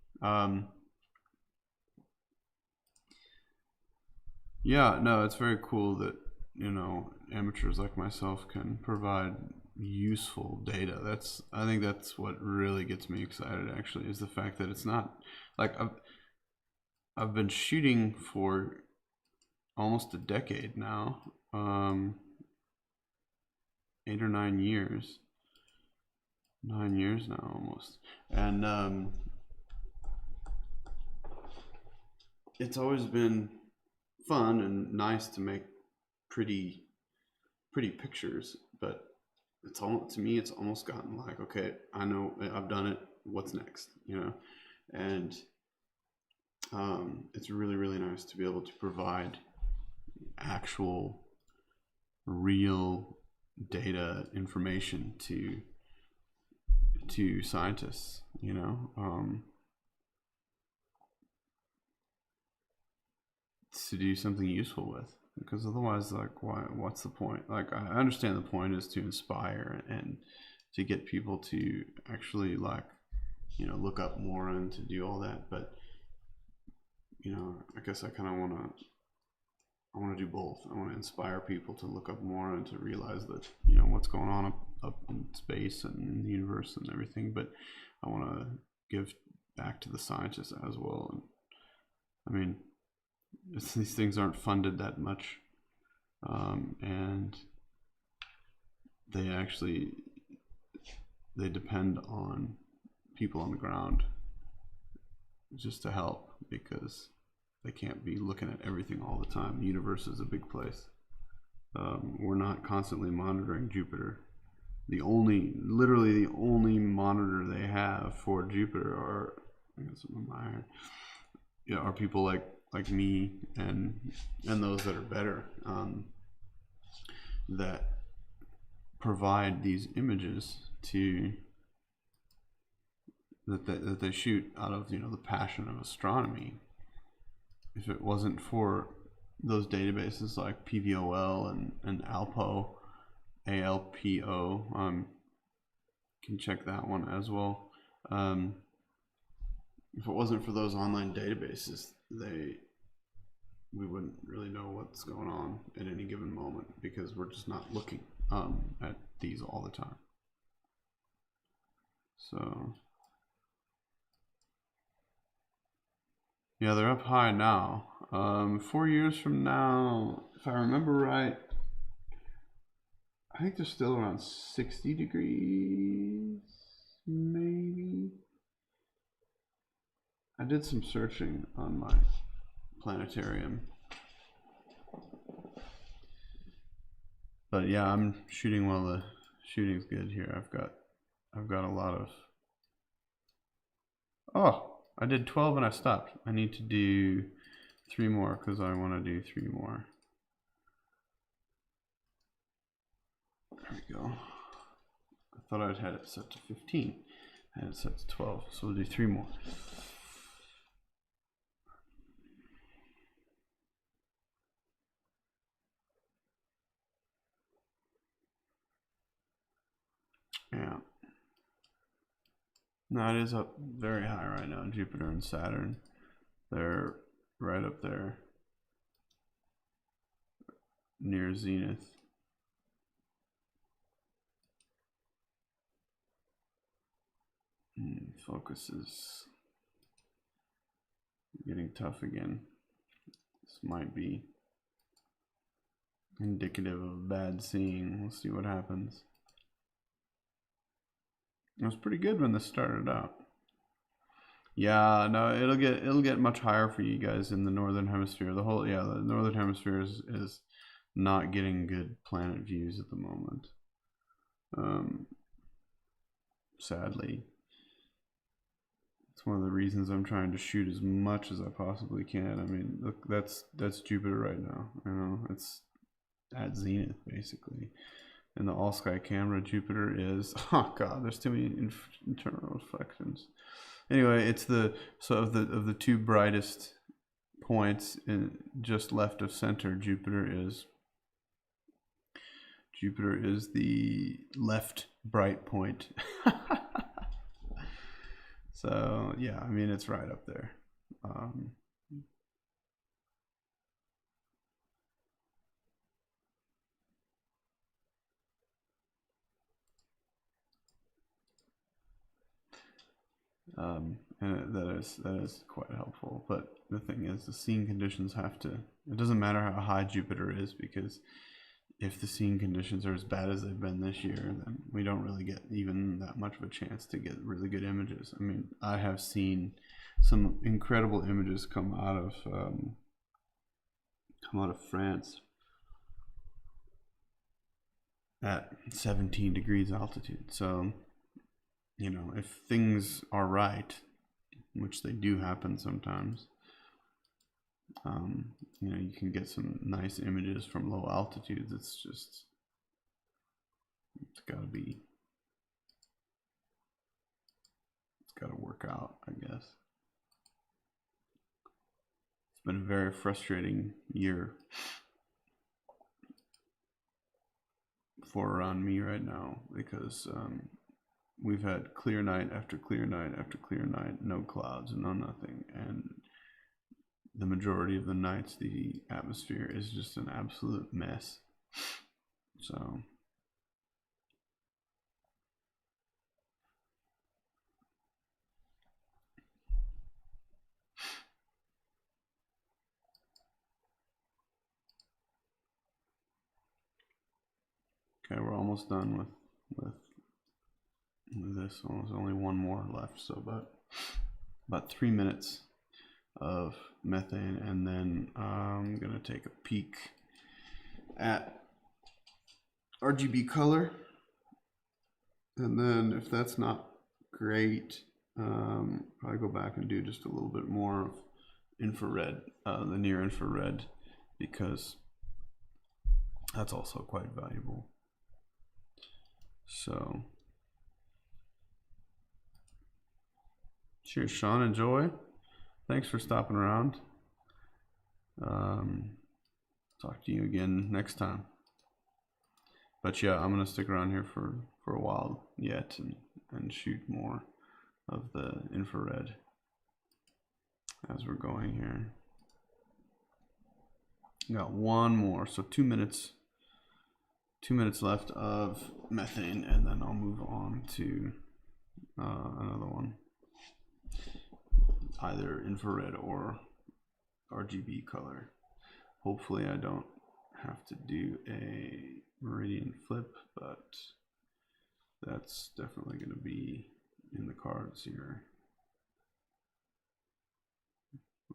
Yeah, no, it's very cool that amateurs like myself can provide useful data. I think that's what really gets me excited actually, is the fact that it's not like I've been shooting for almost a decade now, 8 or 9 years, 9 years now almost, and it's always been fun and nice to make pretty pictures, but it's almost, to me, it's almost gotten like, okay, I know I've done it, what's next, and it's really nice to be able to provide actual real data information to scientists, to do something useful with, because otherwise, like, what's the point? Like, I understand the point is to inspire and to get people to actually, like, look up more and to do all that, but I guess I kind of want to do both. I want to inspire people to look up more and to realize that what's going on up in space and in the universe and everything, but I want to give back to the scientists as well. And I mean, these things aren't funded that much, and they depend on people on the ground just to help, because they can't be looking at everything all the time. The universe is a big place. We're not constantly monitoring Jupiter. Literally the only monitor they have for Jupiter are people like me and those that are better, that provide these images that they shoot out of the passion of astronomy. If it wasn't for those databases like PVOL and ALPO, can check that one as well. If it wasn't for those online databases, we wouldn't really know what's going on at any given moment because we're just not looking at these all the time. So yeah, they're up high now. 4 years from now, if I remember right, I think they're still around 60 degrees, maybe. I did some searching on my planetarium. But yeah, I'm shooting while the shooting's good here. I've got a lot of. Oh, I did 12 and I stopped. I need to do 3 more because I want to do 3 more. There we go. I thought I'd had it set to 15. I had it set to 12, so we'll do 3 more. Yeah. No, it is up very high right now. Jupiter and Saturn, they're right up there near zenith. Focus is getting tough again. This might be indicative of bad seeing. We'll see what happens. It was pretty good when this started out. Yeah, no, it'll get much higher for you guys in the northern hemisphere. The northern hemisphere is not getting good planet views at the moment. Sadly. It's one of the reasons I'm trying to shoot as much as I possibly can. I mean, look, that's Jupiter right now. You know, it's at zenith basically. And the all sky camera, Jupiter is, oh god, there's too many internal reflections. Anyway, it's of the 2 brightest points just left of center. Jupiter is the left bright point. So yeah, I mean, it's right up there. And that is quite helpful. But the thing is, the seeing conditions have to. It doesn't matter how high Jupiter is, because if the seeing conditions are as bad as they've been this year, then we don't really get even that much of a chance to get really good images. I mean, I have seen some incredible images come out of France at 17 degrees altitude. So, you know, if things are right, which they do happen sometimes, you know, you can get some nice images from low altitudes. It's gotta work out, I guess. It's been a very frustrating year for around me right now, because we've had clear night after clear night after clear night, no clouds, no nothing, and the majority of the nights the atmosphere is just an absolute mess. So okay, we're almost done with this. There's only 1 more left, so about 3 minutes of methane, and then I'm gonna take a peek at RGB color, and then if that's not great, probably go back and do just a little bit more of infrared, the near infrared, because that's also quite valuable. So cheers, Sean. Enjoy. Thanks for stopping around. Talk to you again next time. But yeah, I'm gonna stick around here for a while yet and shoot more of the infrared as we're going here. Got one more, so 2 minutes. 2 minutes left of methane, and then I'll move on to another one, either infrared or RGB color. Hopefully I don't have to do a meridian flip, but that's definitely going to be in the cards here.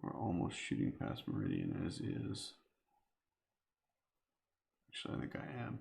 We're almost shooting past meridian as is. Actually, I think I am.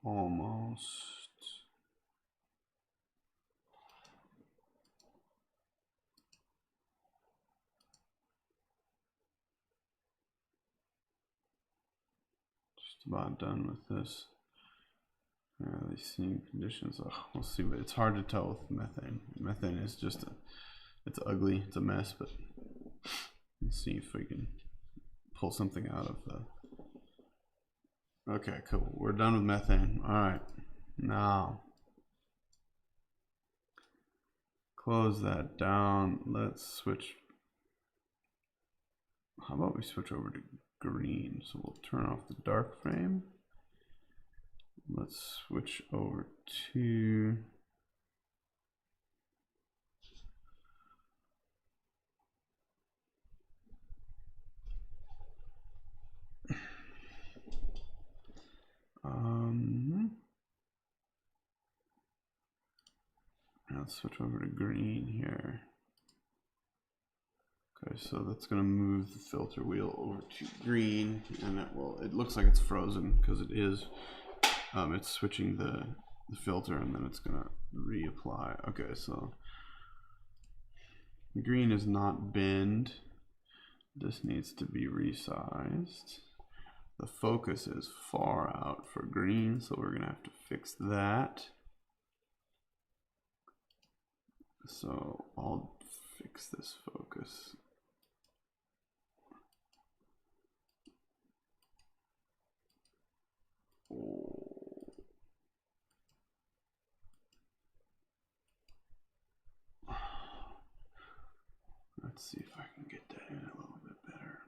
Almost. Just about done with this. These seeing conditions. We'll see, but it's hard to tell with methane. Methane is just it's ugly. It's a mess, but let's see if we can pull something out of the. Okay, cool. We're done with methane. All right, now close that down. Let's switch. How about we switch over to green? So we'll turn off the dark frame. Let's switch over to let's switch over to green here. Okay, so that's gonna move the filter wheel over to green, and it looks like it's frozen because it is. It's switching the filter, and then it's gonna reapply. Okay, so green is not binned. This needs to be resized. The focus is far out for green, so we're gonna have to fix that. So I'll fix this focus. Let's see if I can get that in a little bit better.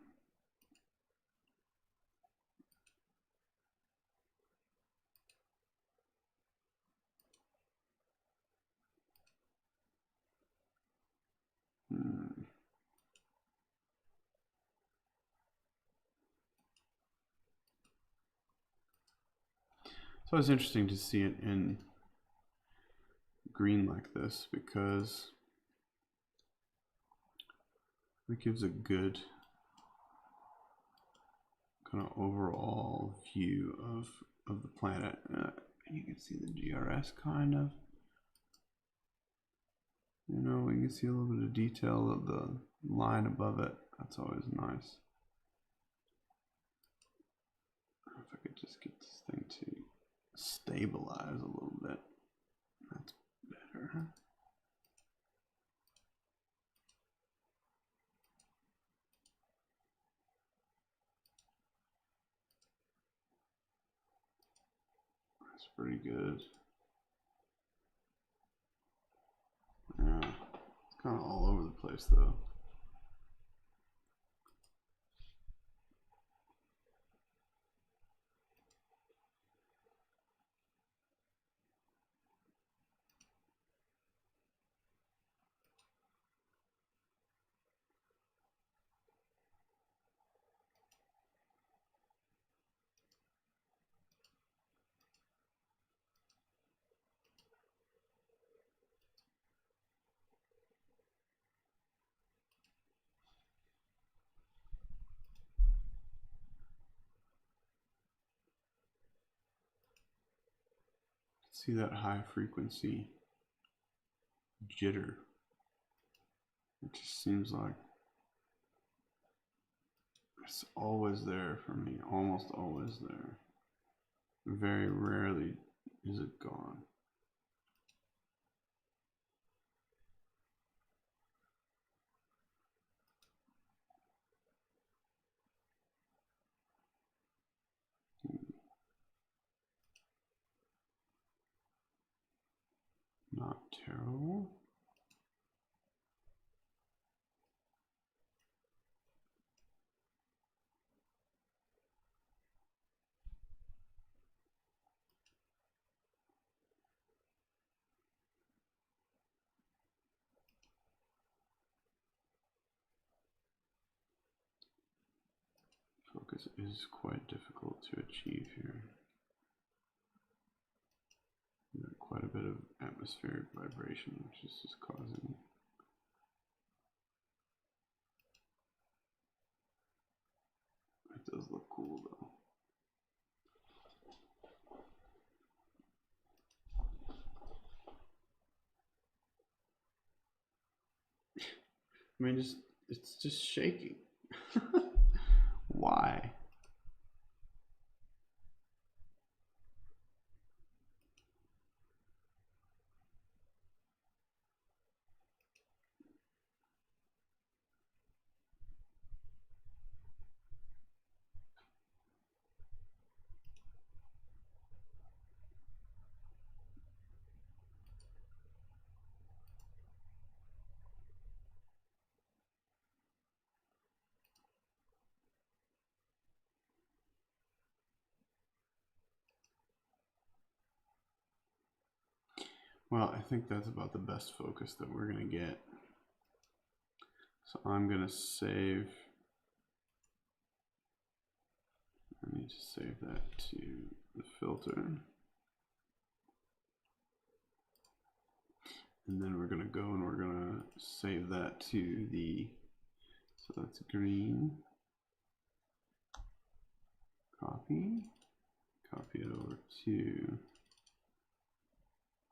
So it's interesting to see it in green like this because it gives a good kind of overall view of the planet. You can see the GRS kind of. You know, we can see a little bit of detail of the line above it. That's always nice. If I could just get this thing to stabilize a little bit. That's better. That's pretty good. Yeah, it's kind of all over the place though. See that high frequency jitter? It just seems like it's always there for me, almost always there. Very rarely is it gone. Not terrible. Focus is quite difficult to achieve here. There's quite a bit of atmospheric vibration, which is just causing. It does look cool though. I mean, it's just shaking. Why? Well, I think that's about the best focus that we're gonna get. So I'm gonna save. I need to save that to the filter. And then we're gonna go and we're gonna save that to the, so that's green. Copy it over to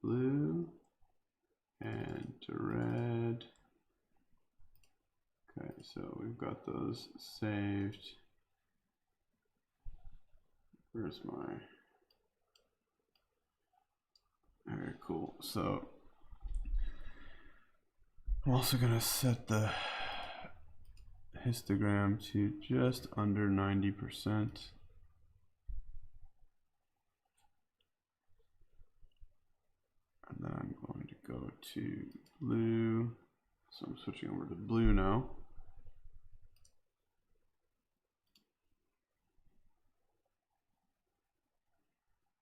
blue and to red. Okay, so we've got those saved. Where's my, very cool. So I'm also gonna set the histogram to just under 90%. And then I'm going to go to blue. So I'm switching over to blue now.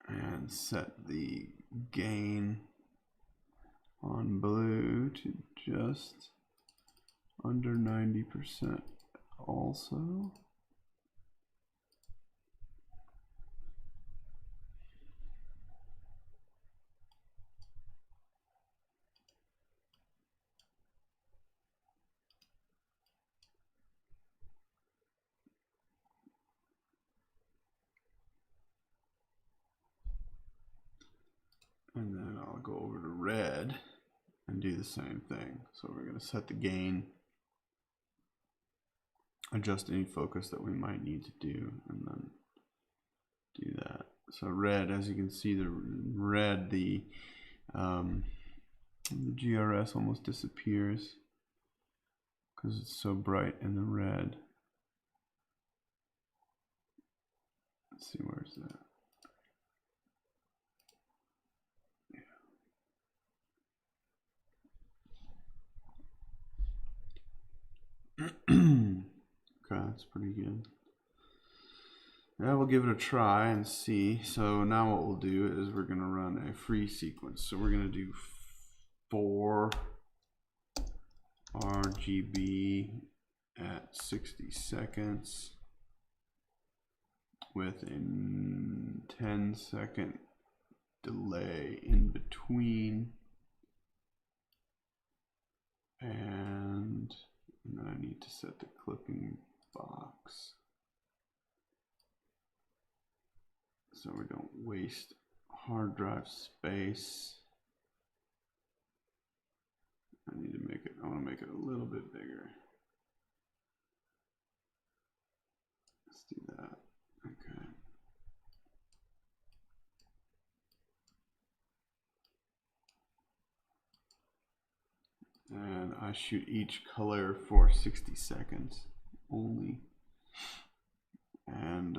And set the gain on blue to just under 90% also. And then I'll go over to red and do the same thing. So we're going to set the gain, adjust any focus that we might need to do, and then do that. So red, as you can see, the red, the GRS almost disappears because it's so bright in the red. Let's see, where's that? Okay, that's pretty good. Yeah, we'll give it a try and see. So now what we'll do is we're going to run a free sequence. So we're going to do 4 RGB at 60 seconds with a 10-second delay in between. And then I need to set the clipping box so we don't waste hard drive space. I need to make it, I want to make it a little bit bigger. Let's do that. Okay. And I shoot each color for 60 seconds only. And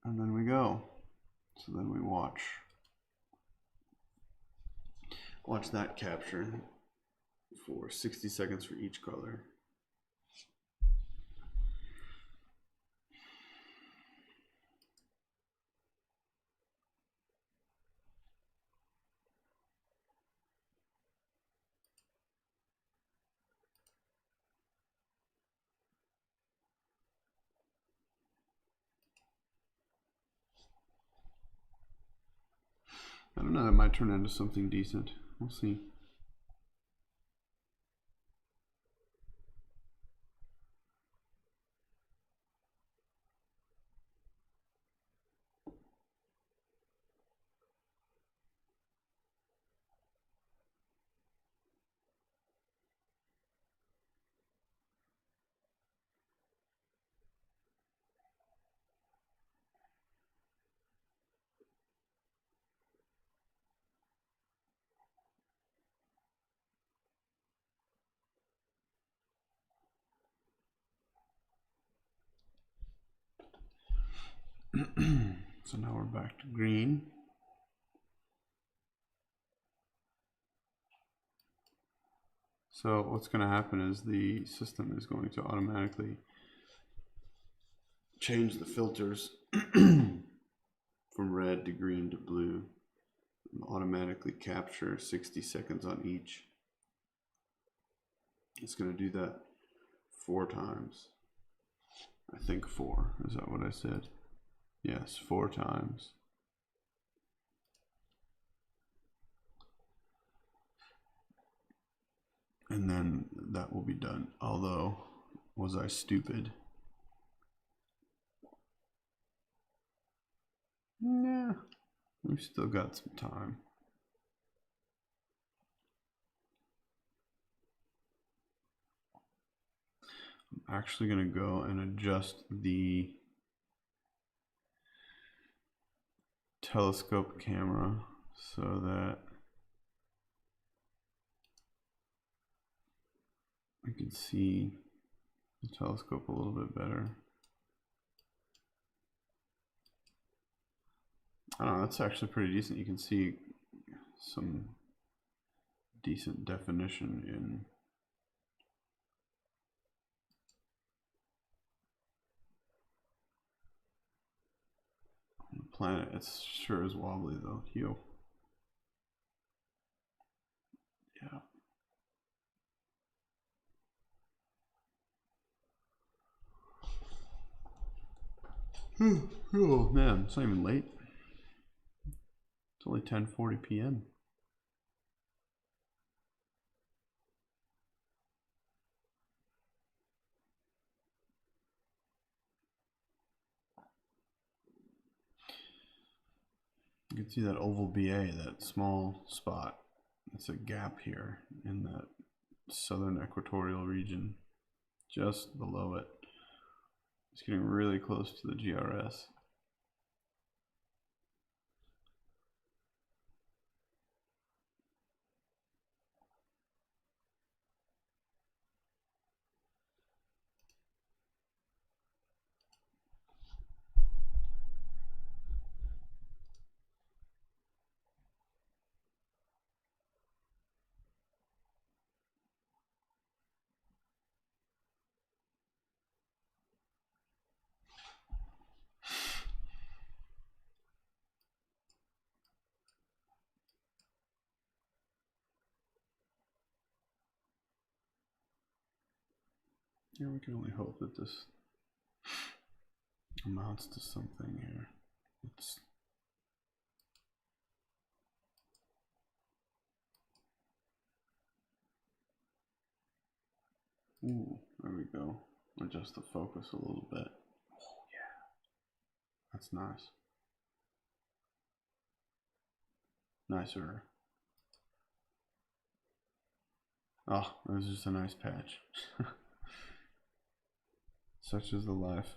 then we go. So then we watch that capture for 60 seconds for each color. I don't know, that might turn into something decent. We'll see. So now we're back to green. So what's going to happen is the system is going to automatically change the filters from red to green to blue, and automatically capture 60 seconds on each. It's going to do that 4 times. I think 4. Is that what I said? Yes, 4 times. And then that will be done. Although, was I stupid? Nah, we've still got some time. I'm actually going to go and adjust the telescope camera so that I can see the telescope a little bit better. I don't know, that's actually pretty decent. You can see some decent definition in the planet. It sure is wobbly though. Yo. Yeah. Oh man, it's not even late. It's only 10:40 p.m. You can see that oval BA, that small spot. It's a gap here in that southern equatorial region, just below it. It's getting really close to the GRS. Yeah, we can only hope that this amounts to something here. It's ooh, there we go. Adjust the focus a little bit. Oh yeah, that's nice. nicer. Oh, it was just a nice patch. Such is the life.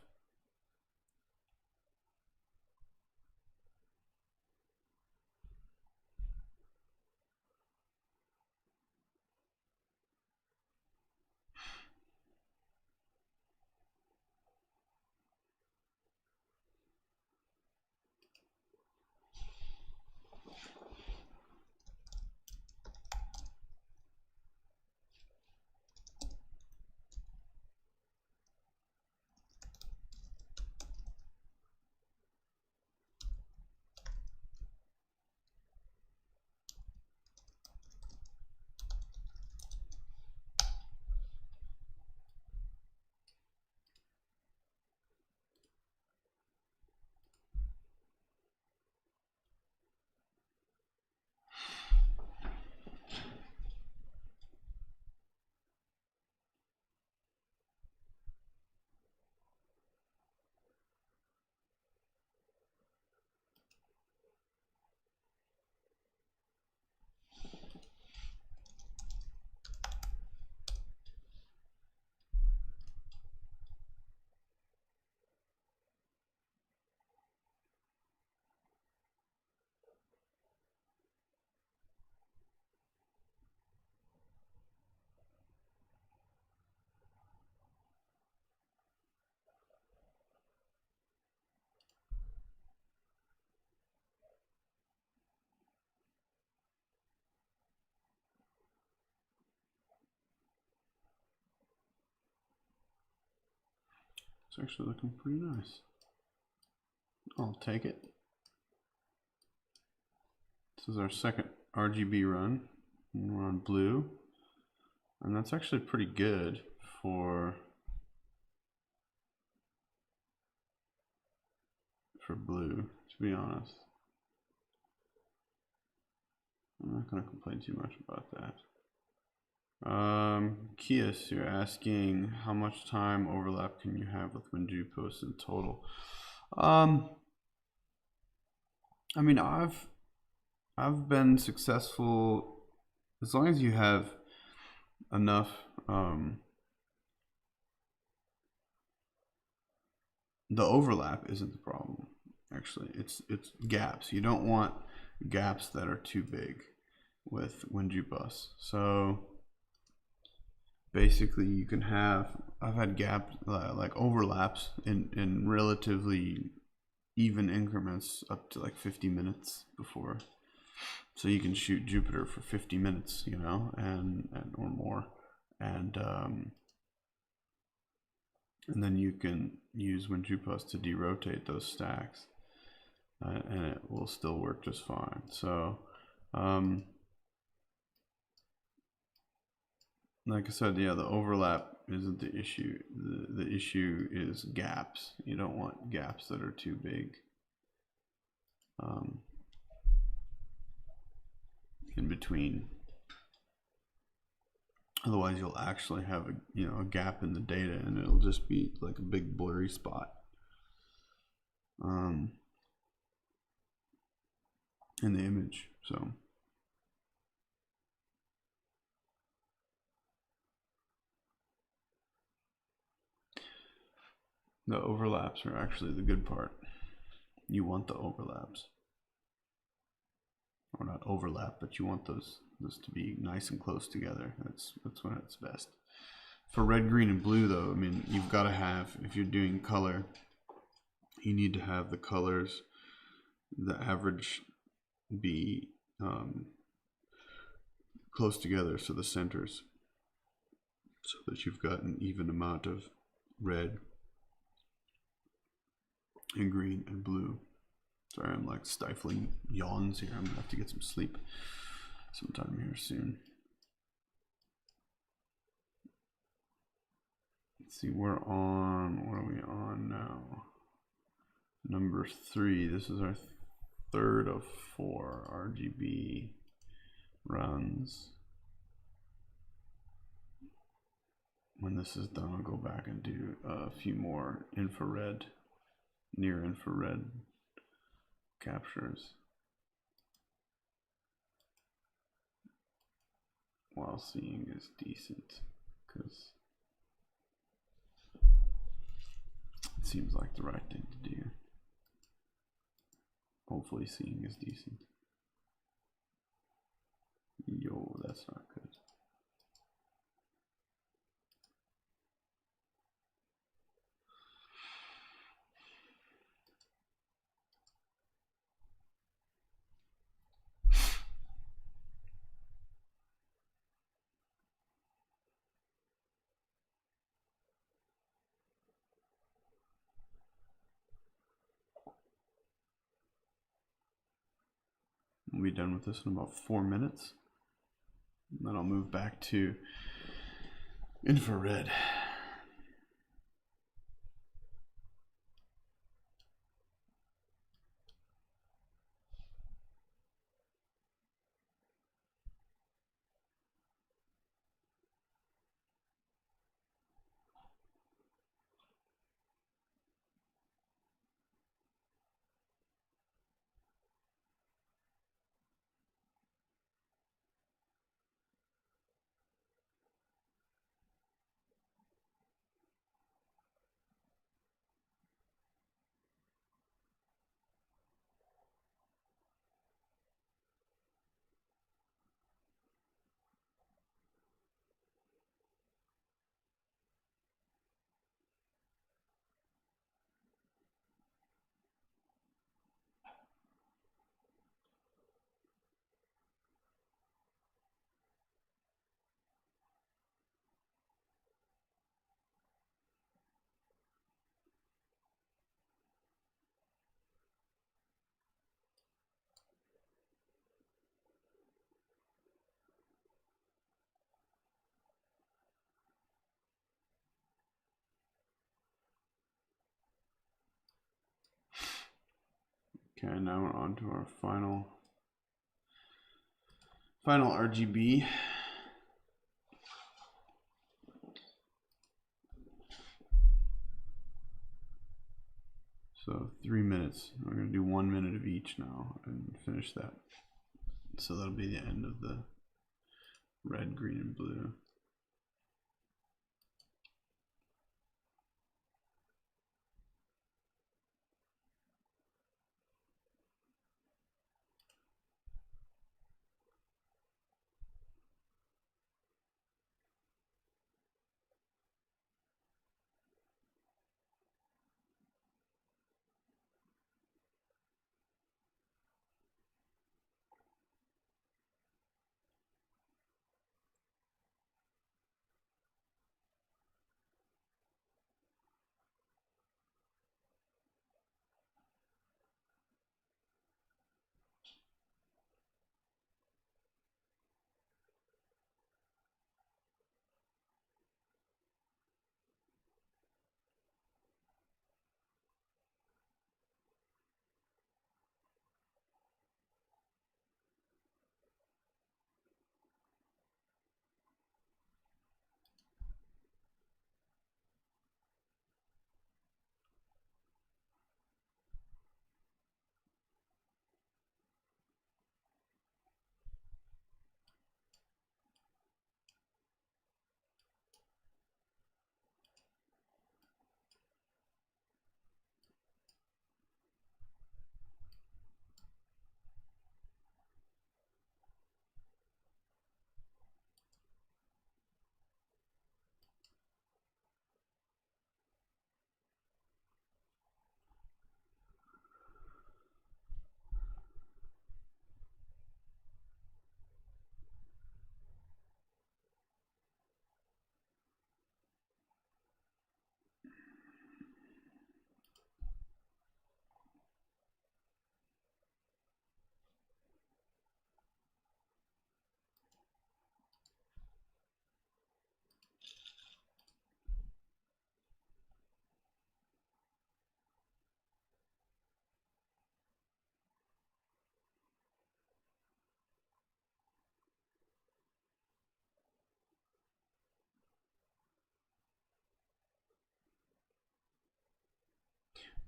It's actually looking pretty nice. I'll take it. This is our second RGB run, and we're on blue, and that's actually pretty good for blue, to be honest. I'm not going to complain too much about that. Kias, you're asking how much time overlap can you have with WinJu posts in total? I mean, I've been successful as long as you have enough the overlap isn't the problem. Actually, it's gaps. You don't want gaps that are too big with WinJu bus. So basically you can have, I've had gaps like overlaps in relatively even increments up to like 50 minutes before. So you can shoot Jupiter for 50 minutes, you know, and or more, and then you can use WinJu to derotate those stacks, and it will still work just fine. So like I said, yeah, the overlap isn't the issue. The issue is gaps. You don't want gaps that are too big in between. Otherwise, you'll actually have a gap in the data, and it'll just be like a big blurry spot in the image. So the overlaps are actually the good part. You want the overlaps, or not overlap, but you want those to be nice and close together. That's when it's best. For red, green, and blue, though, I mean, you've got to have, if you're doing color, you need to have the colors, the average be close together, so the centers, so that you've got an even amount of red and green and blue. Sorry, I'm like stifling yawns here. I'm gonna have to get some sleep sometime here soon. Let's see, what are we on now? Number 3. This is our third of 4 RGB runs. When this is done, I'll go back and do a few more infrared, near infrared captures. while seeing is decent, because it seems like the right thing to do. Hopefully seeing is decent. Yo, that's not good. We'll be done with this in about 4 minutes. And then I'll move back to infrared. Okay, now we're on to our final RGB. So 3 minutes. We're going to do 1 minute of each now and finish that. So that'll be the end of the red, green, and blue.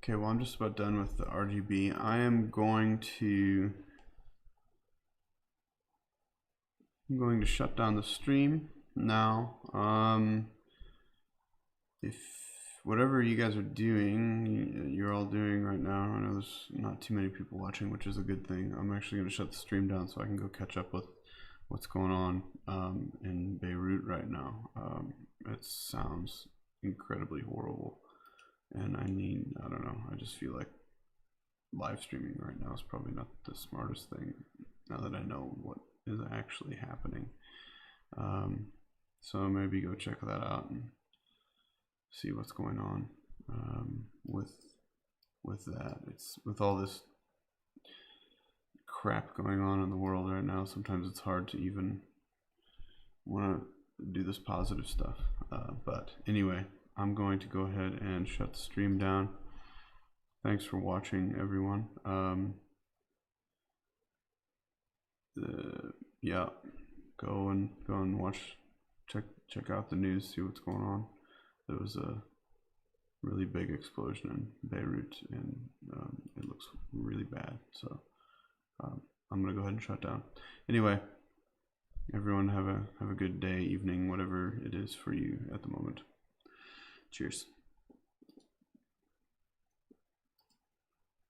Okay, well, I'm just about done with the RGB. I am going to I'm going to shut down the stream now. If whatever you guys are doing, you're all doing right now, I know there's not too many people watching, which is a good thing. I'm actually going to shut the stream down so I can go catch up with what's going on in Beirut right now. It sounds incredibly horrible, and I don't know, I just feel like live streaming right now is probably not the smartest thing now that I know what is actually happening. So maybe go check that out and see what's going on with that. It's with all this crap going on in the world right now, sometimes it's hard to even want to do this positive stuff. But anyway, I'm going to go ahead and shut the stream down. Thanks for watching, everyone. Yeah, go and watch, check out the news, see what's going on. There was a really big explosion in Beirut, and it looks really bad. So I'm gonna go ahead and shut down. Anyway, everyone have a good day, evening, whatever it is for you at the moment. Cheers.